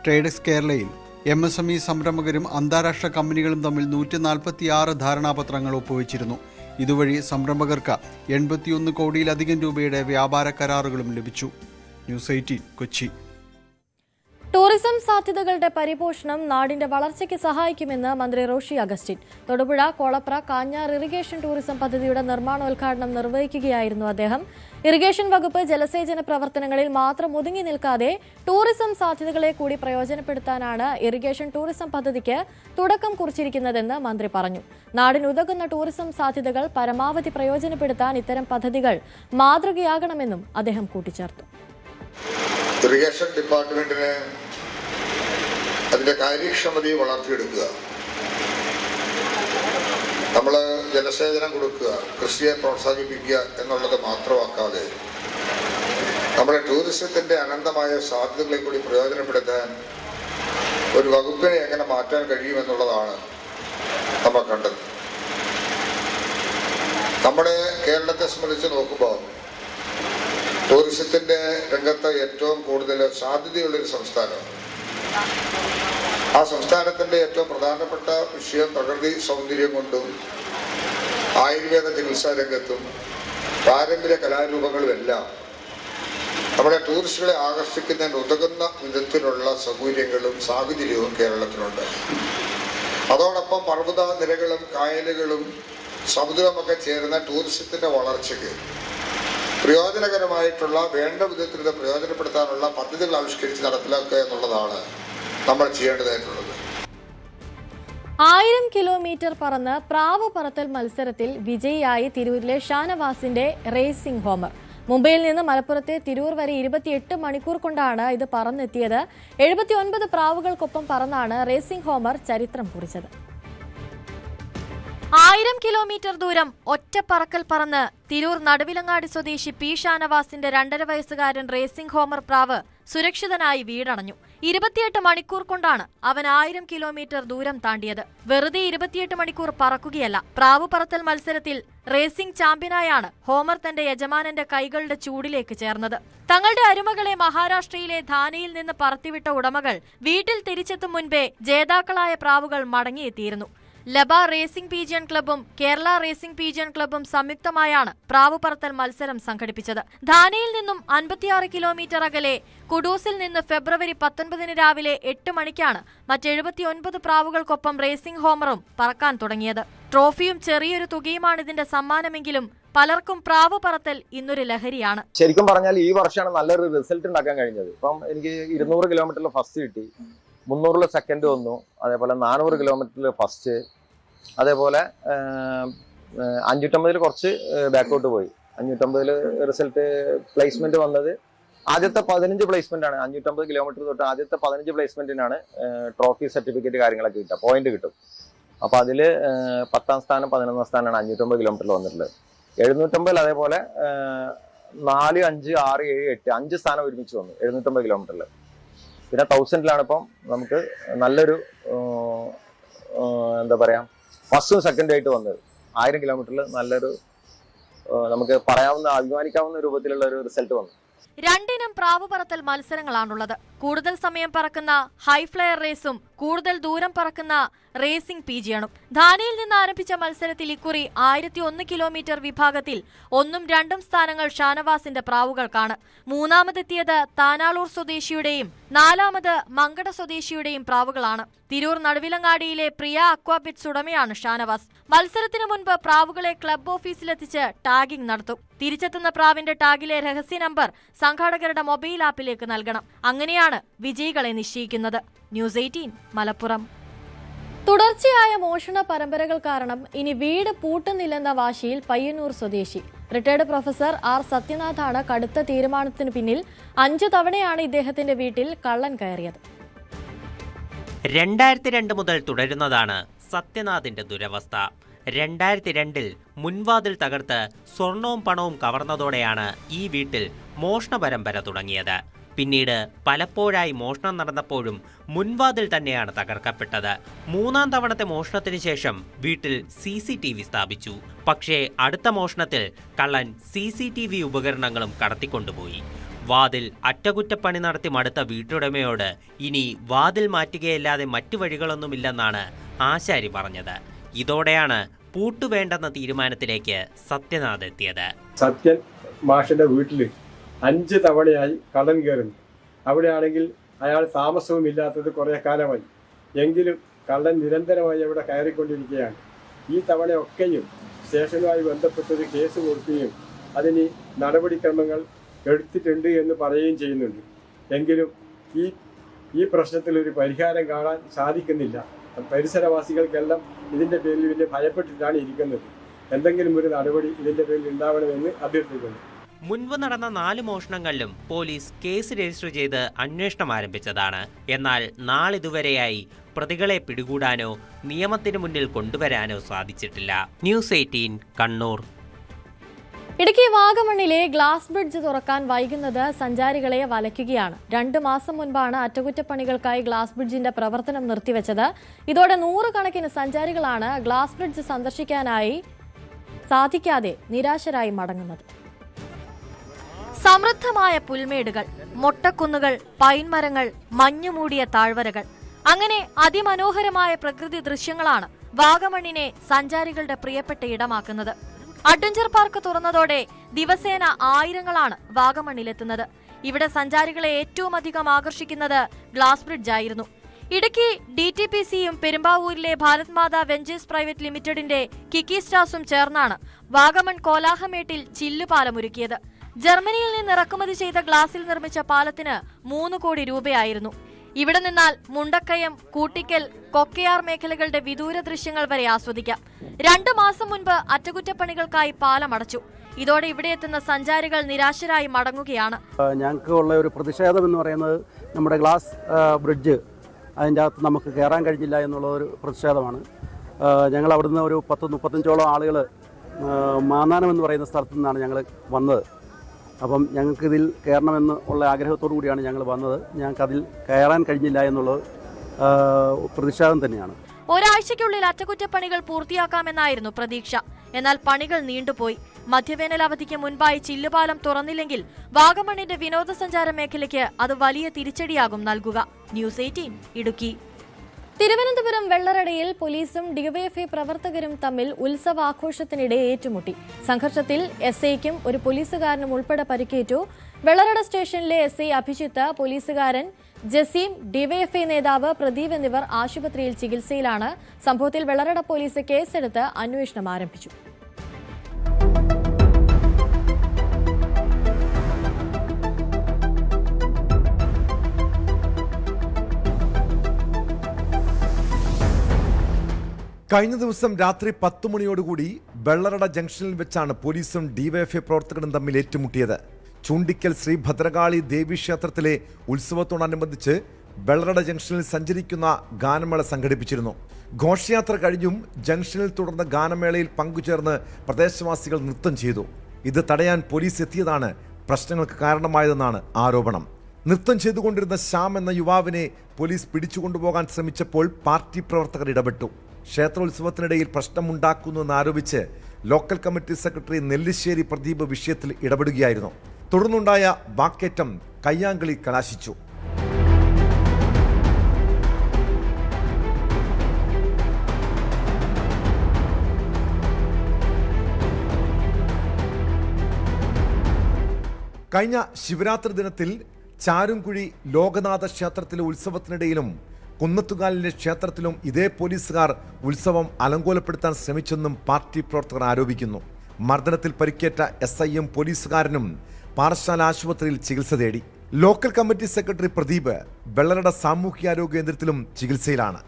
ട്രേഡെക്സ് കേരളയിൽ MSME സംരംഭകരും അന്താരാഷ്ട്ര കമ്പനികളും തമ്മിൽ 146 ധാരണാപത്രങ്ങൾ ഒപ്പുവെച്ചിരുന്നു. ഇതുവഴി സംരംഭകർക്ക് 81 കോടിയിലധികം രൂപയുടെ വ്യാപാര കരാറുകളും ലഭിച്ചു. ന്യൂസ് 18 കൊച്ചി. ടൂറിസം സാധ്യതകളുടെ പരിപോഷണം നാടിന്റെ വളർച്ചയ്ക്ക് സഹായിക്കുമെന്ന് മന്ത്രി റോഷി അഗസ്റ്റിൻ. തൊടുപുഴ, കോളപ്ര, കാഞ്ഞാർ ഇറിഗേഷൻ ടൂറിസം പദ്ധതിയുടെ നിർമ്മാണോദ്ഘാടനം നിർവഹിക്കുകയായിരുന്നു അദ്ദേഹം. ഇറിഗേഷൻ വകുപ്പ് ജലസേചന പ്രവർത്തനങ്ങളിൽ മാത്രം ഒതുങ്ങി നിൽക്കാതെ ടൂറിസം സാധ്യതകളെ കൂടി പ്രയോജനപ്പെടുത്താനാണ് ഇറിഗേഷൻ ടൂറിസം പദ്ധതിക്ക് തുടക്കം കുറിച്ചിരിക്കുന്നതെന്ന് മന്ത്രി പറഞ്ഞു. നാടിനുതകുന്ന ടൂറിസം സാധ്യതകൾ പരമാവധി പ്രയോജനപ്പെടുത്താൻ ഇത്തരം പദ്ധതികൾ മാതൃകയാകണമെന്നും അദ്ദേഹം കൂട്ടിച്ചേർത്തു. ഇറിഗേഷൻ ഡിപ്പാർട്ട്മെന്റിന് അതിന്റെ കാര്യക്ഷമതയെ വളർത്തിയെടുക്കുക, നമ്മൾ ജലസേചനം കൊടുക്കുക, കൃഷിയെ പ്രോത്സാഹിപ്പിക്കുക എന്നുള്ളത് മാത്രമാക്കാതെ നമ്മുടെ ടൂറിസത്തിന്റെ അനന്തമായ സാധ്യതകളെ കൂടി പ്രയോജനപ്പെടുത്താൻ ഒരു വകുപ്പിനെ എങ്ങനെ മാറ്റാൻ കഴിയുമെന്നുള്ളതാണ് നമ്മൾ കണ്ടത്. നമ്മുടെ കേരളത്തെ സംബന്ധിച്ച് നോക്കുമ്പോൾ ടൂറിസത്തിന്റെ രംഗത്ത് ഏറ്റവും കൂടുതൽ സാധ്യതയുള്ളൊരു സംസ്ഥാനം. ആ സംസ്ഥാനത്തിന്റെ ഏറ്റവും പ്രധാനപ്പെട്ട വിഷയം പ്രകൃതി സൗന്ദര്യം കൊണ്ടും ആയുർവേദ ചികിത്സാ രംഗത്തും പാരമ്പര്യ കലാരൂപങ്ങളുമെല്ലാം നമ്മുടെ ടൂറിസ്റ്റുകളെ ആകർഷിക്കുന്നതിന് ഉതകുന്ന വിധത്തിലുള്ള സൗകര്യങ്ങളും സാഹചര്യവും കേരളത്തിലുണ്ട്. അതോടൊപ്പം പർവ്വത നിരകളും കായലുകളും സമുദ്രമൊക്കെ ചേർന്ന ടൂറിസത്തിന്റെ വളർച്ചയ്ക്ക് പ്രയോജനകരമായിട്ടുള്ള വേണ്ട വിധത്തിൽ ഇത് പ്രയോജനപ്പെടുത്താനുള്ള പദ്ധതികൾ ആവിഷ്കരിച്ച് നടപ്പിലാക്കുക എന്നുള്ളതാണ് നമ്മൾ ചെയ്യേണ്ടതായിട്ടുള്ളത്. 1000 കിലോമീറ്റർ പറന്ന് പ്രാവ് പറത്തൽ മത്സരത്തിൽ വിജയിയായി തിരൂരിലെ ഷാനവാസിന്റെ റേസിംഗ് ഹോമർ. മുംബൈയിൽ നിന്ന് മലപ്പുറത്തെ തിരൂർ വരെ 28 മണിക്കൂർ കൊണ്ടാണ് ഇത് പറന്നെത്തിയത്. 79 പ്രാവുകൾക്കൊപ്പം പറന്നാണ് റേസിംഗ് ഹോമർ ചരിത്രം കുറിച്ചത്. 1000 കിലോമീറ്റർ ദൂരം ഒറ്റ പറക്കൽ പറന്ന് തിരൂർ നടുവിലങ്ങാടി സ്വദേശി പി ഷാനവാസിന്റെ 2.5 വയസ്സുകാരൻ റേസിംഗ് ഹോമർ പ്രാവ് സുരക്ഷിതനായി വീടണഞ്ഞു. 28 മണിക്കൂർ കൊണ്ടാണ് അവൻ 1000 കിലോമീറ്റർ ദൂരം താണ്ടിയത്. വെറുതെ 28 മണിക്കൂർ പറക്കുകയല്ല. പ്രാവ് പറത്തൽ മത്സരത്തിൽ റേസിംഗ് ചാമ്പ്യനായാണ് ഹോമർ തന്റെ യജമാനന്റെ കൈകളുടെ ചൂടിലേക്ക് ചേർന്നത്. തങ്ങളുടെ അരുമകളെ മഹാരാഷ്ട്രയിലെ ധാനയിൽ നിന്ന് പറത്തിവിട്ട ഉടമകൾ വീട്ടിൽ തിരിച്ചെത്തും മുൻപേ ജേതാക്കളായ പ്രാവുകൾ മടങ്ങിയെത്തിയിരുന്നു. ലബ റേസിംഗ് പീജിയൻ ക്ലബ്ബും കേരള റേസിംഗ് പീജിയൻ ക്ലബ്ബും സംയുക്തമായാണ് പ്രാവ് പറത്തൽ മത്സരം സംഘടിപ്പിച്ചത്. ധാനയിൽ നിന്നും 56 കിലോമീറ്റർ അകലെ കുഡൂസിൽ നിന്ന് ഫെബ്രുവരി 19 രാവിലെ 8 മണിക്കാണ് മറ്റ് 79 പ്രാവുകൾക്കൊപ്പം റേസിംഗ് ഹോമറും പറക്കാൻ തുടങ്ങിയത്. ട്രോഫിയും ചെറിയൊരു തുകയുമാണ് ഇതിന്റെ സമ്മാനമെങ്കിലും പലർക്കും പ്രാവ് പറത്തൽ ഇന്നൊരു ലഹരിയാണ്. ശരിക്കും പറഞ്ഞാൽ ഈ വർഷമാണ് നല്ലൊരു റിസൾട്ട് ഉണ്ടാക്കാൻ കഴിഞ്ഞത്. ഇപ്പം എനിക്ക് 200 കിലോമീറ്ററിൽ ഫസ്റ്റ് കിട്ടി, 300 സെക്കൻഡ് വന്നു, അതേപോലെ 400 കിലോമീറ്ററിൽ ഫസ്റ്റ്, അതേപോലെ 550 കുറച്ച് ബാക്കോട്ട് പോയി. 550 റിസൾട്ട് പ്ലേസ്മെന്റ് വന്നത് ആദ്യത്തെ 15 പ്ലേസ്മെന്റ് ആണ്. 550 കിലോമീറ്റർ തൊട്ട് ആദ്യത്തെ 15 പ്ലേസ്മെന്റിനാണ് ട്രോഫി സർട്ടിഫിക്കറ്റ് കാര്യങ്ങളൊക്കെ കിട്ടുക, പോയിന്റ് കിട്ടും. അപ്പൊ അതില് 10ാം സ്ഥാനം 11ാം സ്ഥാനമാണ് 550 കിലോമീറ്ററിൽ വന്നിട്ടുള്ളത്. 750 അതേപോലെ 4, 5, 6, 7, 8 5 സ്ഥാനം ഒരുമിച്ച് വന്നു 750 കിലോമീറ്ററിൽ. പിന്നെ 1000ലാണ് ഇപ്പം നമുക്ക് നല്ലൊരു എന്താ പറയാ ഫസ്റ്റും സെക്കൻഡും ആയിട്ട് വന്നത്. 1000 കിലോമീറ്ററിൽ നല്ലൊരു നമുക്ക് പറയാവുന്ന അഭിമാനിക്കാവുന്ന രൂപത്തിലുള്ള ഒരു റിസൾട്ട് വന്നു. 2 ഇനം പ്രാവ് പറത്തൽ മത്സരങ്ങളാണുള്ളത്. കൂടുതൽ സമയം പറക്കുന്ന ഹൈഫ്ലയർ റേസും കൂടുതൽ ദൂരം പറക്കുന്ന റേസിംഗ് പീജിയണും. ധാനയിൽ നിന്ന് ആരംഭിച്ച മത്സരത്തിൽ ഇക്കുറി 1001 കിലോമീറ്റർ വിഭാഗത്തിൽ 1ഉം 2ഉം സ്ഥാനങ്ങൾ ഷാനവാസിന്റെ പ്രാവുകൾക്കാണ്. മൂന്നാമതെത്തിയത് താനാളൂർ സ്വദേശിയുടെയും 4ാമത് മങ്കട സ്വദേശിയുടെയും പ്രാവുകളാണ്. തിരൂർ നടുവിലങ്ങാടിയിലെ പ്രിയ അക്വാപിറ്റ്സ് ഉടമയാണ് ഷാനവാസ്. മത്സരത്തിനു മുൻപ് പ്രാവുകളെ ക്ലബ് ഓഫീസിലെത്തിച്ച് ടാഗിംഗ് നടത്തും. തിരിച്ചെത്തുന്ന പ്രാവിന്റെ ടാഗിലെ രഹസ്യ നമ്പർ സംഘാടകരുടെ മൊബൈൽ ആപ്പിലേക്ക് നൽകണം. അങ്ങനെയാണ് വിജയികളെ നിശ്ചയിക്കുന്നത്. ന്യൂസ് 18 മലപ്പുറം. തുടർച്ചയായ മോഷണ പരമ്പരകൾ കാരണം ഇനി വീട് പൂട്ടുന്നില്ലെന്ന വാശിയിൽ പയ്യന്നൂർ സ്വദേശി റിട്ടയർഡ് പ്രൊഫസർ ആർ സത്യനാഥാണ് കടുത്ത തീരുമാനത്തിന് പിന്നിൽ. 5 തവണയാണ് ഇദ്ദേഹത്തിന്റെ വീട്ടിൽ കള്ളൻ കയറിയത്. 2002 മുതൽ തുടരുന്നതാണ് സത്യനാഥിന്റെ ദുരവസ്ഥ. 2002 മുൻവാതിൽ തകർത്ത് സ്വർണവും പണവും കവർന്നതോടെയാണ് ഈ വീട്ടിൽ മോഷണ പരമ്പര തുടങ്ങിയത്. പിന്നീട് പലപ്പോഴായി മോഷണം നടന്നപ്പോഴും മുൻവാതിൽ തന്നെയാണ് തകർക്കപ്പെട്ടത്. 3ാം തവണത്തെ മോഷണത്തിന് ശേഷം വീട്ടിൽ CCTV സ്ഥാപിച്ചു. പക്ഷേ അടുത്ത മോഷണത്തിൽ കള്ളൻ CCTV ഉപകരണങ്ങളും കടത്തിക്കൊണ്ടുപോയി. വാതിൽ അറ്റകുറ്റപ്പണി നടത്തി മടുത്ത വീട്ടുടമയോട് ഇനി വാതിൽ മാറ്റുകയല്ലാതെ മറ്റു വഴികളൊന്നുമില്ലെന്നാണ് ആശാരി പറഞ്ഞത്. ഇതോടെയാണ് പൂട്ടുവേണ്ടെന്ന തീരുമാനത്തിലേക്ക് സത്യനാഥ് എത്തിയത്. സത്യൻ മാഷിന്റെ വീട്ടിൽ 5 തവണയായി കള്ളൻ കയറുന്നു. അവിടെയാണെങ്കിൽ അയാൾ താമസവും ഇല്ലാത്തത് കുറേ കാലമായി. എങ്കിലും കള്ളൻ നിരന്തരമായി അവിടെ കയറിക്കൊണ്ടിരിക്കുകയാണ്. ഈ തവണയൊക്കെയും സ്റ്റേഷനുമായി ബന്ധപ്പെട്ടൊരു കേസ് കൊടുക്കുകയും അതിന് നടപടിക്രമങ്ങൾ എടുത്തിട്ടുണ്ട് എന്ന് പറയുകയും ചെയ്യുന്നുണ്ട്. എങ്കിലും ഈ പ്രശ്നത്തിൽ ഒരു പരിഹാരം കാണാൻ സാധിക്കുന്നില്ല. പരിസരവാസികൾക്കെല്ലാം ഇതിന്റെ പേരിൽ ഇതിന്റെ ഭയപ്പെട്ടിട്ടാണ് ഇരിക്കുന്നത്. എന്തെങ്കിലും ഒരു നടപടി ഇതിന്റെ പേരിൽ ഉണ്ടാവണമെന്ന് അഭ്യർത്ഥിക്കുന്നു. മുൻപ് നടന്ന 4 മോഷണങ്ങളിലും പോലീസ് കേസ് രജിസ്റ്റർ ചെയ്ത് അന്വേഷണം ആരംഭിച്ചതാണ്. എന്നാൽ നാളിതുവരെയായി പ്രതികളെ പിടികൂടാനോ നിയമത്തിന് മുന്നിൽ കൊണ്ടുവരാനോ സാധിച്ചിട്ടില്ല. ന്യൂസ് 18 കണ്ണൂർ. ഇടുക്കി വാഗമണ്ണിലെ ഗ്ലാസ് ബ്രിഡ്ജ് തുറക്കാൻ വൈകുന്നത് സഞ്ചാരികളെ വലയ്ക്കുകയാണ്. 2 മാസം മുൻപാണ് അറ്റകുറ്റപ്പണികൾക്കായി ഗ്ലാസ് ബ്രിഡ്ജിന്റെ പ്രവർത്തനം നിർത്തിവെച്ചത്. ഇതോടെ 100 കണക്കിന് സഞ്ചാരികളാണ് ഗ്ലാസ് ബ്രിഡ്ജ് സന്ദർശിക്കാനായി സാധിക്കാതെ നിരാശരായി മടങ്ങുന്നത്. സമൃദ്ധമായ പുൽമേടുകൾ, മൊട്ടക്കുന്നുകൾ, പൈൻമരങ്ങൾ, മഞ്ഞുമൂടിയ താഴ്വരകൾ, അങ്ങനെ അതിമനോഹരമായ പ്രകൃതി ദൃശ്യങ്ങളാണ് വാഗമണ്ണിനെ സഞ്ചാരികളുടെ പ്രിയപ്പെട്ട ഇടമാക്കുന്നത്. അഡ്വഞ്ചർ പാർക്ക് തുറന്നതോടെ ദിവസേന ആയിരങ്ങളാണ് വാഗമണ്ണിലെത്തുന്നത്. ഇവിടെ സഞ്ചാരികളെ ഏറ്റവും അധികം ആകർഷിക്കുന്നത് ഗ്ലാസ് ബ്രിഡ്ജ് ആയിരുന്നു. ഇടുക്കി DTPCയും പെരുമ്പാവൂരിലെ ഭാരത് മാതാ വെഞ്ചേഴ്സ് പ്രൈവറ്റ് ലിമിറ്റഡിന്റെ കിക്കി സ്റ്റാർസും ചേർന്നാണ് വാഗമൺ കോലാഹമേട്ടിൽ ചില്ലുപാലം ഒരുക്കിയത്. ജർമ്മനിയിൽ നിന്ന് ഇറക്കുമതി ചെയ്ത ഗ്ലാസിൽ നിർമ്മിച്ച പാലത്തിന് 3 കോടി രൂപയായിരുന്നു. ഇവിടെ നിന്നാൽ മുണ്ടക്കയം, കൂട്ടിക്കൽ, കൊക്കയാർ മേഖലകളുടെ വിദൂര ദൃശ്യങ്ങൾ വരെ ആസ്വദിക്കാം. 2 മാസം മുൻപ് അറ്റകുറ്റപ്പണികൾക്കായി പാലം അടച്ചു. ഇതോടെ ഇവിടെ എത്തുന്ന സഞ്ചാരികൾ നിരാശരായി മടങ്ങുകയാണ്. ഞങ്ങൾക്ക് ഉള്ള ഒരു പ്രതിഷേധം എന്ന് പറയുന്നത് നമ്മുടെ ഗ്ലാസ് ബ്രിഡ്ജ് അതിൻ്റെ അകത്ത് നമുക്ക് കയറാൻ കഴിഞ്ഞില്ല എന്നുള്ള ഒരു പ്രതിഷേധമാണ്. ഞങ്ങൾ അവിടുന്ന് ഒരു 10-35ഓളം ആളുകൾ മാന്നാനം എന്ന് പറയുന്ന സ്ഥലത്തു നിന്നാണ് ഞങ്ങൾ വന്നത്. അപ്പം ഞങ്ങൾക്കിതിൽ കയറണമെന്ന് ഉള്ള ആഗ്രഹത്തോടു കൂടിയാണ് ഞങ്ങൾ വന്നത്. ഞങ്ങൾക്കതിൽ കയറാൻ കഴിഞ്ഞില്ല എന്നുള്ളത് പ്രതിഷേധം തന്നെയാണ്. ഒരാഴ്ചയ്ക്കുള്ളിൽ അറ്റകുറ്റപ്പണികൾ പൂർത്തിയാക്കാമെന്നായിരുന്നു പ്രതീക്ഷ. എന്നാൽ പണികൾ നീണ്ടുപോയി. മധ്യവേനൽ അവധിക്ക് മുൻപായി ചില്ലുപാലം തുറന്നില്ലെങ്കിൽ വാഗമണിന്റെ വിനോദസഞ്ചാര മേഖലയ്ക്ക് അത് വലിയ തിരിച്ചടിയാകും നൽകുക. ന്യൂസ് 18 ഇടുക്കി. തിരുവനന്തപുരം വെള്ളറടയിൽ പോലീസും ഡിവൈഎഫ്ഐ പ്രവർത്തകരും തമ്മിൽ ഉത്സവാഘോഷത്തിനിടെ ഏറ്റുമുട്ടി. സംഘർഷത്തിൽ എസ്ഐക്കും ഒരു പോലീസുകാരനും ഉൾപ്പെടെ പരിക്കേറ്റു. വെള്ളറട സ്റ്റേഷനിലെ എസ്ഐ അഭിജിത്ത്, പോലീസുകാരൻ ജസീം, ഡിവൈഎഫ്ഐ നേതാവ് പ്രദീപ് എന്നിവർ ആശുപത്രിയിൽ ചികിത്സയിലാണ്. സംഭവത്തിൽ വെള്ളറട പോലീസ് കേസെടുത്ത് അന്വേഷണം ആരംഭിച്ചു. കഴിഞ്ഞ ദിവസം രാത്രി 10 മണിയോടുകൂടി വെള്ളറട ജംഗ്ഷനിൽ വെച്ചാണ് പോലീസും ഡിവൈഎഫ്ഐ പ്രവർത്തകരും തമ്മിൽ ഏറ്റുമുട്ടിയത്. ചൂണ്ടിക്കൽ ശ്രീ ഭദ്രകാളി ദേവീക്ഷേത്രത്തിലെ ഉത്സവത്തോടനുബന്ധിച്ച് വെള്ളറട ജംഗ്ഷനിൽ സഞ്ചരിക്കുന്ന ഗാനമേള സംഘടിപ്പിച്ചിരുന്നു. ഘോഷയാത്ര കഴിഞ്ഞും ജംഗ്ഷനിൽ തുടർന്ന ഗാനമേളയിൽ പങ്കുചേർന്ന് പ്രദേശവാസികൾ നൃത്തം ചെയ്തു. ഇത് തടയാൻ പോലീസ് എത്തിയതാണ് പ്രശ്നങ്ങൾക്ക് കാരണമായതെന്നാണ് ആരോപണം. നൃത്തം ചെയ്തുകൊണ്ടിരുന്ന ശ്യാം എന്ന യുവാവിനെ പോലീസ് പിടിച്ചുകൊണ്ടുപോകാൻ ശ്രമിച്ചപ്പോൾ പാർട്ടി പ്രവർത്തകർ ഇടപെട്ടു. ക്ഷേത്രോത്സവത്തിനിടയിൽ പ്രശ്നമുണ്ടാക്കുന്നുവെന്ന് ആരോപിച്ച് local committee secretary Nellissery Pradeep വിഷയത്തിൽ ഇടപെടുകയായിരുന്നു. തുടർന്നുണ്ടായ വാക്കേറ്റം കയ്യാങ്കളി കലാശിച്ചു. കഴിഞ്ഞ ശിവരാത്രി ദിനത്തിൽ ചാരുംകുഴി ലോകനാഥ ക്ഷേത്രത്തിലെ ഉത്സവത്തിനിടയിലും കുന്നത്തുകാലിലെ ക്ഷേത്രത്തിലും ഇതേ പോലീസുകാർ ഉത്സവം അലങ്കോലപ്പെടുത്താൻ ശ്രമിച്ചെന്നും പാർട്ടി പ്രവർത്തകർ ആരോപിക്കുന്നു. മർദ്ദനത്തിൽ പരിക്കേറ്റ എസ്ഐയും പോലീസുകാരനും പാറശാല ആശുപത്രിയിൽ ചികിത്സ തേടി. Local committee secretary Pradeep Vellarada സാമൂഹ്യാരോഗ്യ കേന്ദ്രത്തിലും ചികിത്സയിലാണ്.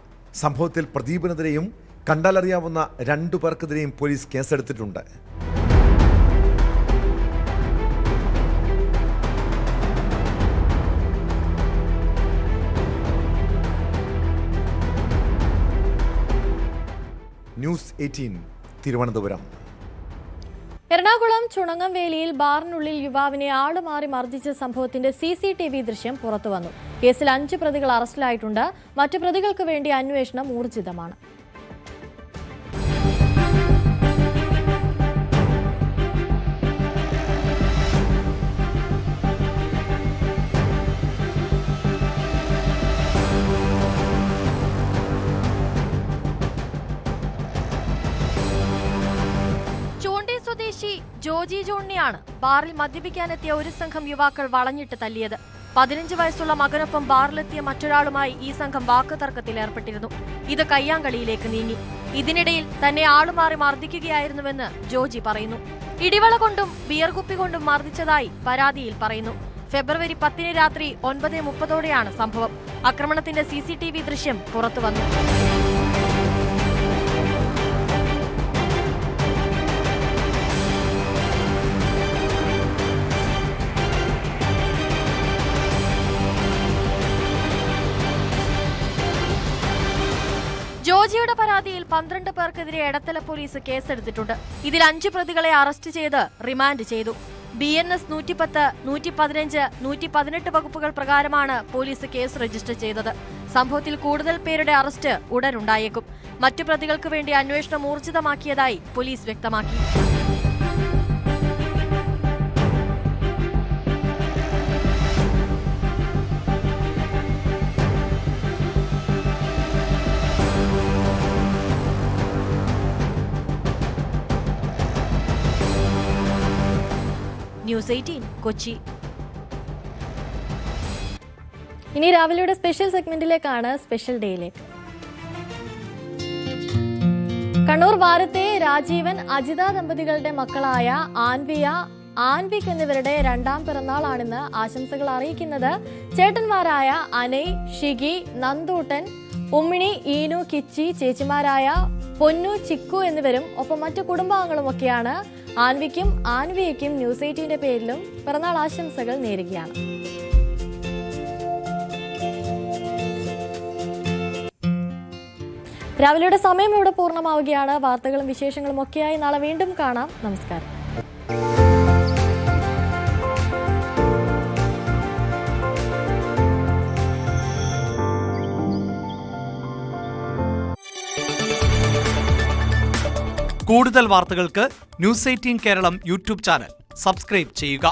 സംഭവത്തിൽ പ്രദീപിനെതിരെയും കണ്ടാലറിയാവുന്ന 2 പേർക്കെതിരെയും പോലീസ് കേസെടുത്തിട്ടുണ്ട്. ന്യൂസ് 18 തിരുവനന്തപുരം. എറണാകുളം ചുണങ്ങംവേലിയിൽ ബാറിനുള്ളിൽ യുവാവിനെ ആളുമാറി മർദ്ദിച്ച സംഭവത്തിന്റെ CCTV ദൃശ്യം പുറത്തുവന്നു. കേസിൽ 5 പ്രതികൾ അറസ്റ്റിലായിട്ടുണ്ട്. മറ്റു പ്രതികൾക്ക് വേണ്ടി അന്വേഷണം ഊർജിതമാണ്. സ്വദേശി ജോജി ജോണിയാണ് ബാറിൽ മദ്യപിക്കാനെത്തിയ ഒരു സംഘം യുവാക്കൾ വളഞ്ഞിട്ട് തല്ലിയത്. 15 വയസ്സുള്ള മകനൊപ്പം ബാറിലെത്തിയ മറ്റൊരാളുമായി ഈ സംഘം വാക്കുതർക്കത്തിൽ ഏർപ്പെട്ടിരുന്നു. ഇത് കയ്യാങ്കളിയിലേക്ക് നീങ്ങി. ഇതിനിടയിൽ തന്നെ ആളുമാറി മർദ്ദിക്കുകയായിരുന്നുവെന്ന് ജോജി പറയുന്നു. ഇടിവള കൊണ്ടും ബിയർ കുപ്പി കൊണ്ടും മർദ്ദിച്ചതായി പരാതിയിൽ പറയുന്നു. ഫെബ്രുവരി 10 രാത്രി 9:30ഓടെയാണ് സംഭവം. ആക്രമണത്തിന്റെ CCTV ദൃശ്യം പുറത്തുവന്നു. ജോജിയുടെ പരാതിയിൽ 12 പേർക്കെതിരെ എടത്തല പോലീസ് കേസെടുത്തിട്ടുണ്ട്. ഇതിൽ 5 പ്രതികളെ അറസ്റ്റ് ചെയ്ത് റിമാൻഡ് ചെയ്തു. BNS 110, 115, 118 വകുപ്പുകൾ പ്രകാരമാണ് പോലീസ് കേസ് രജിസ്റ്റർ ചെയ്തത്. സംഭവത്തിൽ കൂടുതൽ പേരുടെ അറസ്റ്റ് ഉടനുണ്ടായേക്കും. മറ്റു പ്രതികൾക്ക് വേണ്ടി അന്വേഷണം ഊർജിതമാക്കിയതായി പോലീസ് വ്യക്തമാക്കി. ന്യൂസ് 18 കൊച്ചി. ഇനി രാവിലെയുടെ സ്പെഷ്യൽ സെഗ്മെന്റിലേക്കാണ്. സ്പെഷ്യൽ ഡേയിലേക്ക്. കണ്ണൂർ വാരത്തെ രാജീവൻ അജിത ദമ്പതികളുടെ മക്കളായ ആൻവിയ, ആൻവിക് എന്നിവരുടെ 2ാം പിറന്നാളാണെന്ന് ആശംസകൾ അറിയിക്കുന്നത് ചേട്ടന്മാരായ അനയ്, ഷിഗി, നന്ദൂട്ടൻ, ഉമ്മിണി, ഈനു, കിച്ചി, ചേച്ചിമാരായ പൊന്നു, ചിക്കു എന്നിവരും ഒപ്പം മറ്റു കുടുംബാംഗങ്ങളുമൊക്കെയാണ്. ആൻവിക്കും ആൻവിയയ്ക്കും ന്യൂസ് 18ന്റെ പേരിലും പിറന്നാൾ ആശംസകൾ നേരുകയാണ്. രാവിലെയുടെ സമയം ഇവിടെ പൂർണ്ണമാവുകയാണ്. വാർത്തകളും വിശേഷങ്ങളും ഒക്കെയായി നാളെ വീണ്ടും കാണാം. നമസ്കാരം. കൂടുതൽ വാർത്തകൾക്ക് news 18 Keralam YouTube channel subscribe ചെയ്യുക.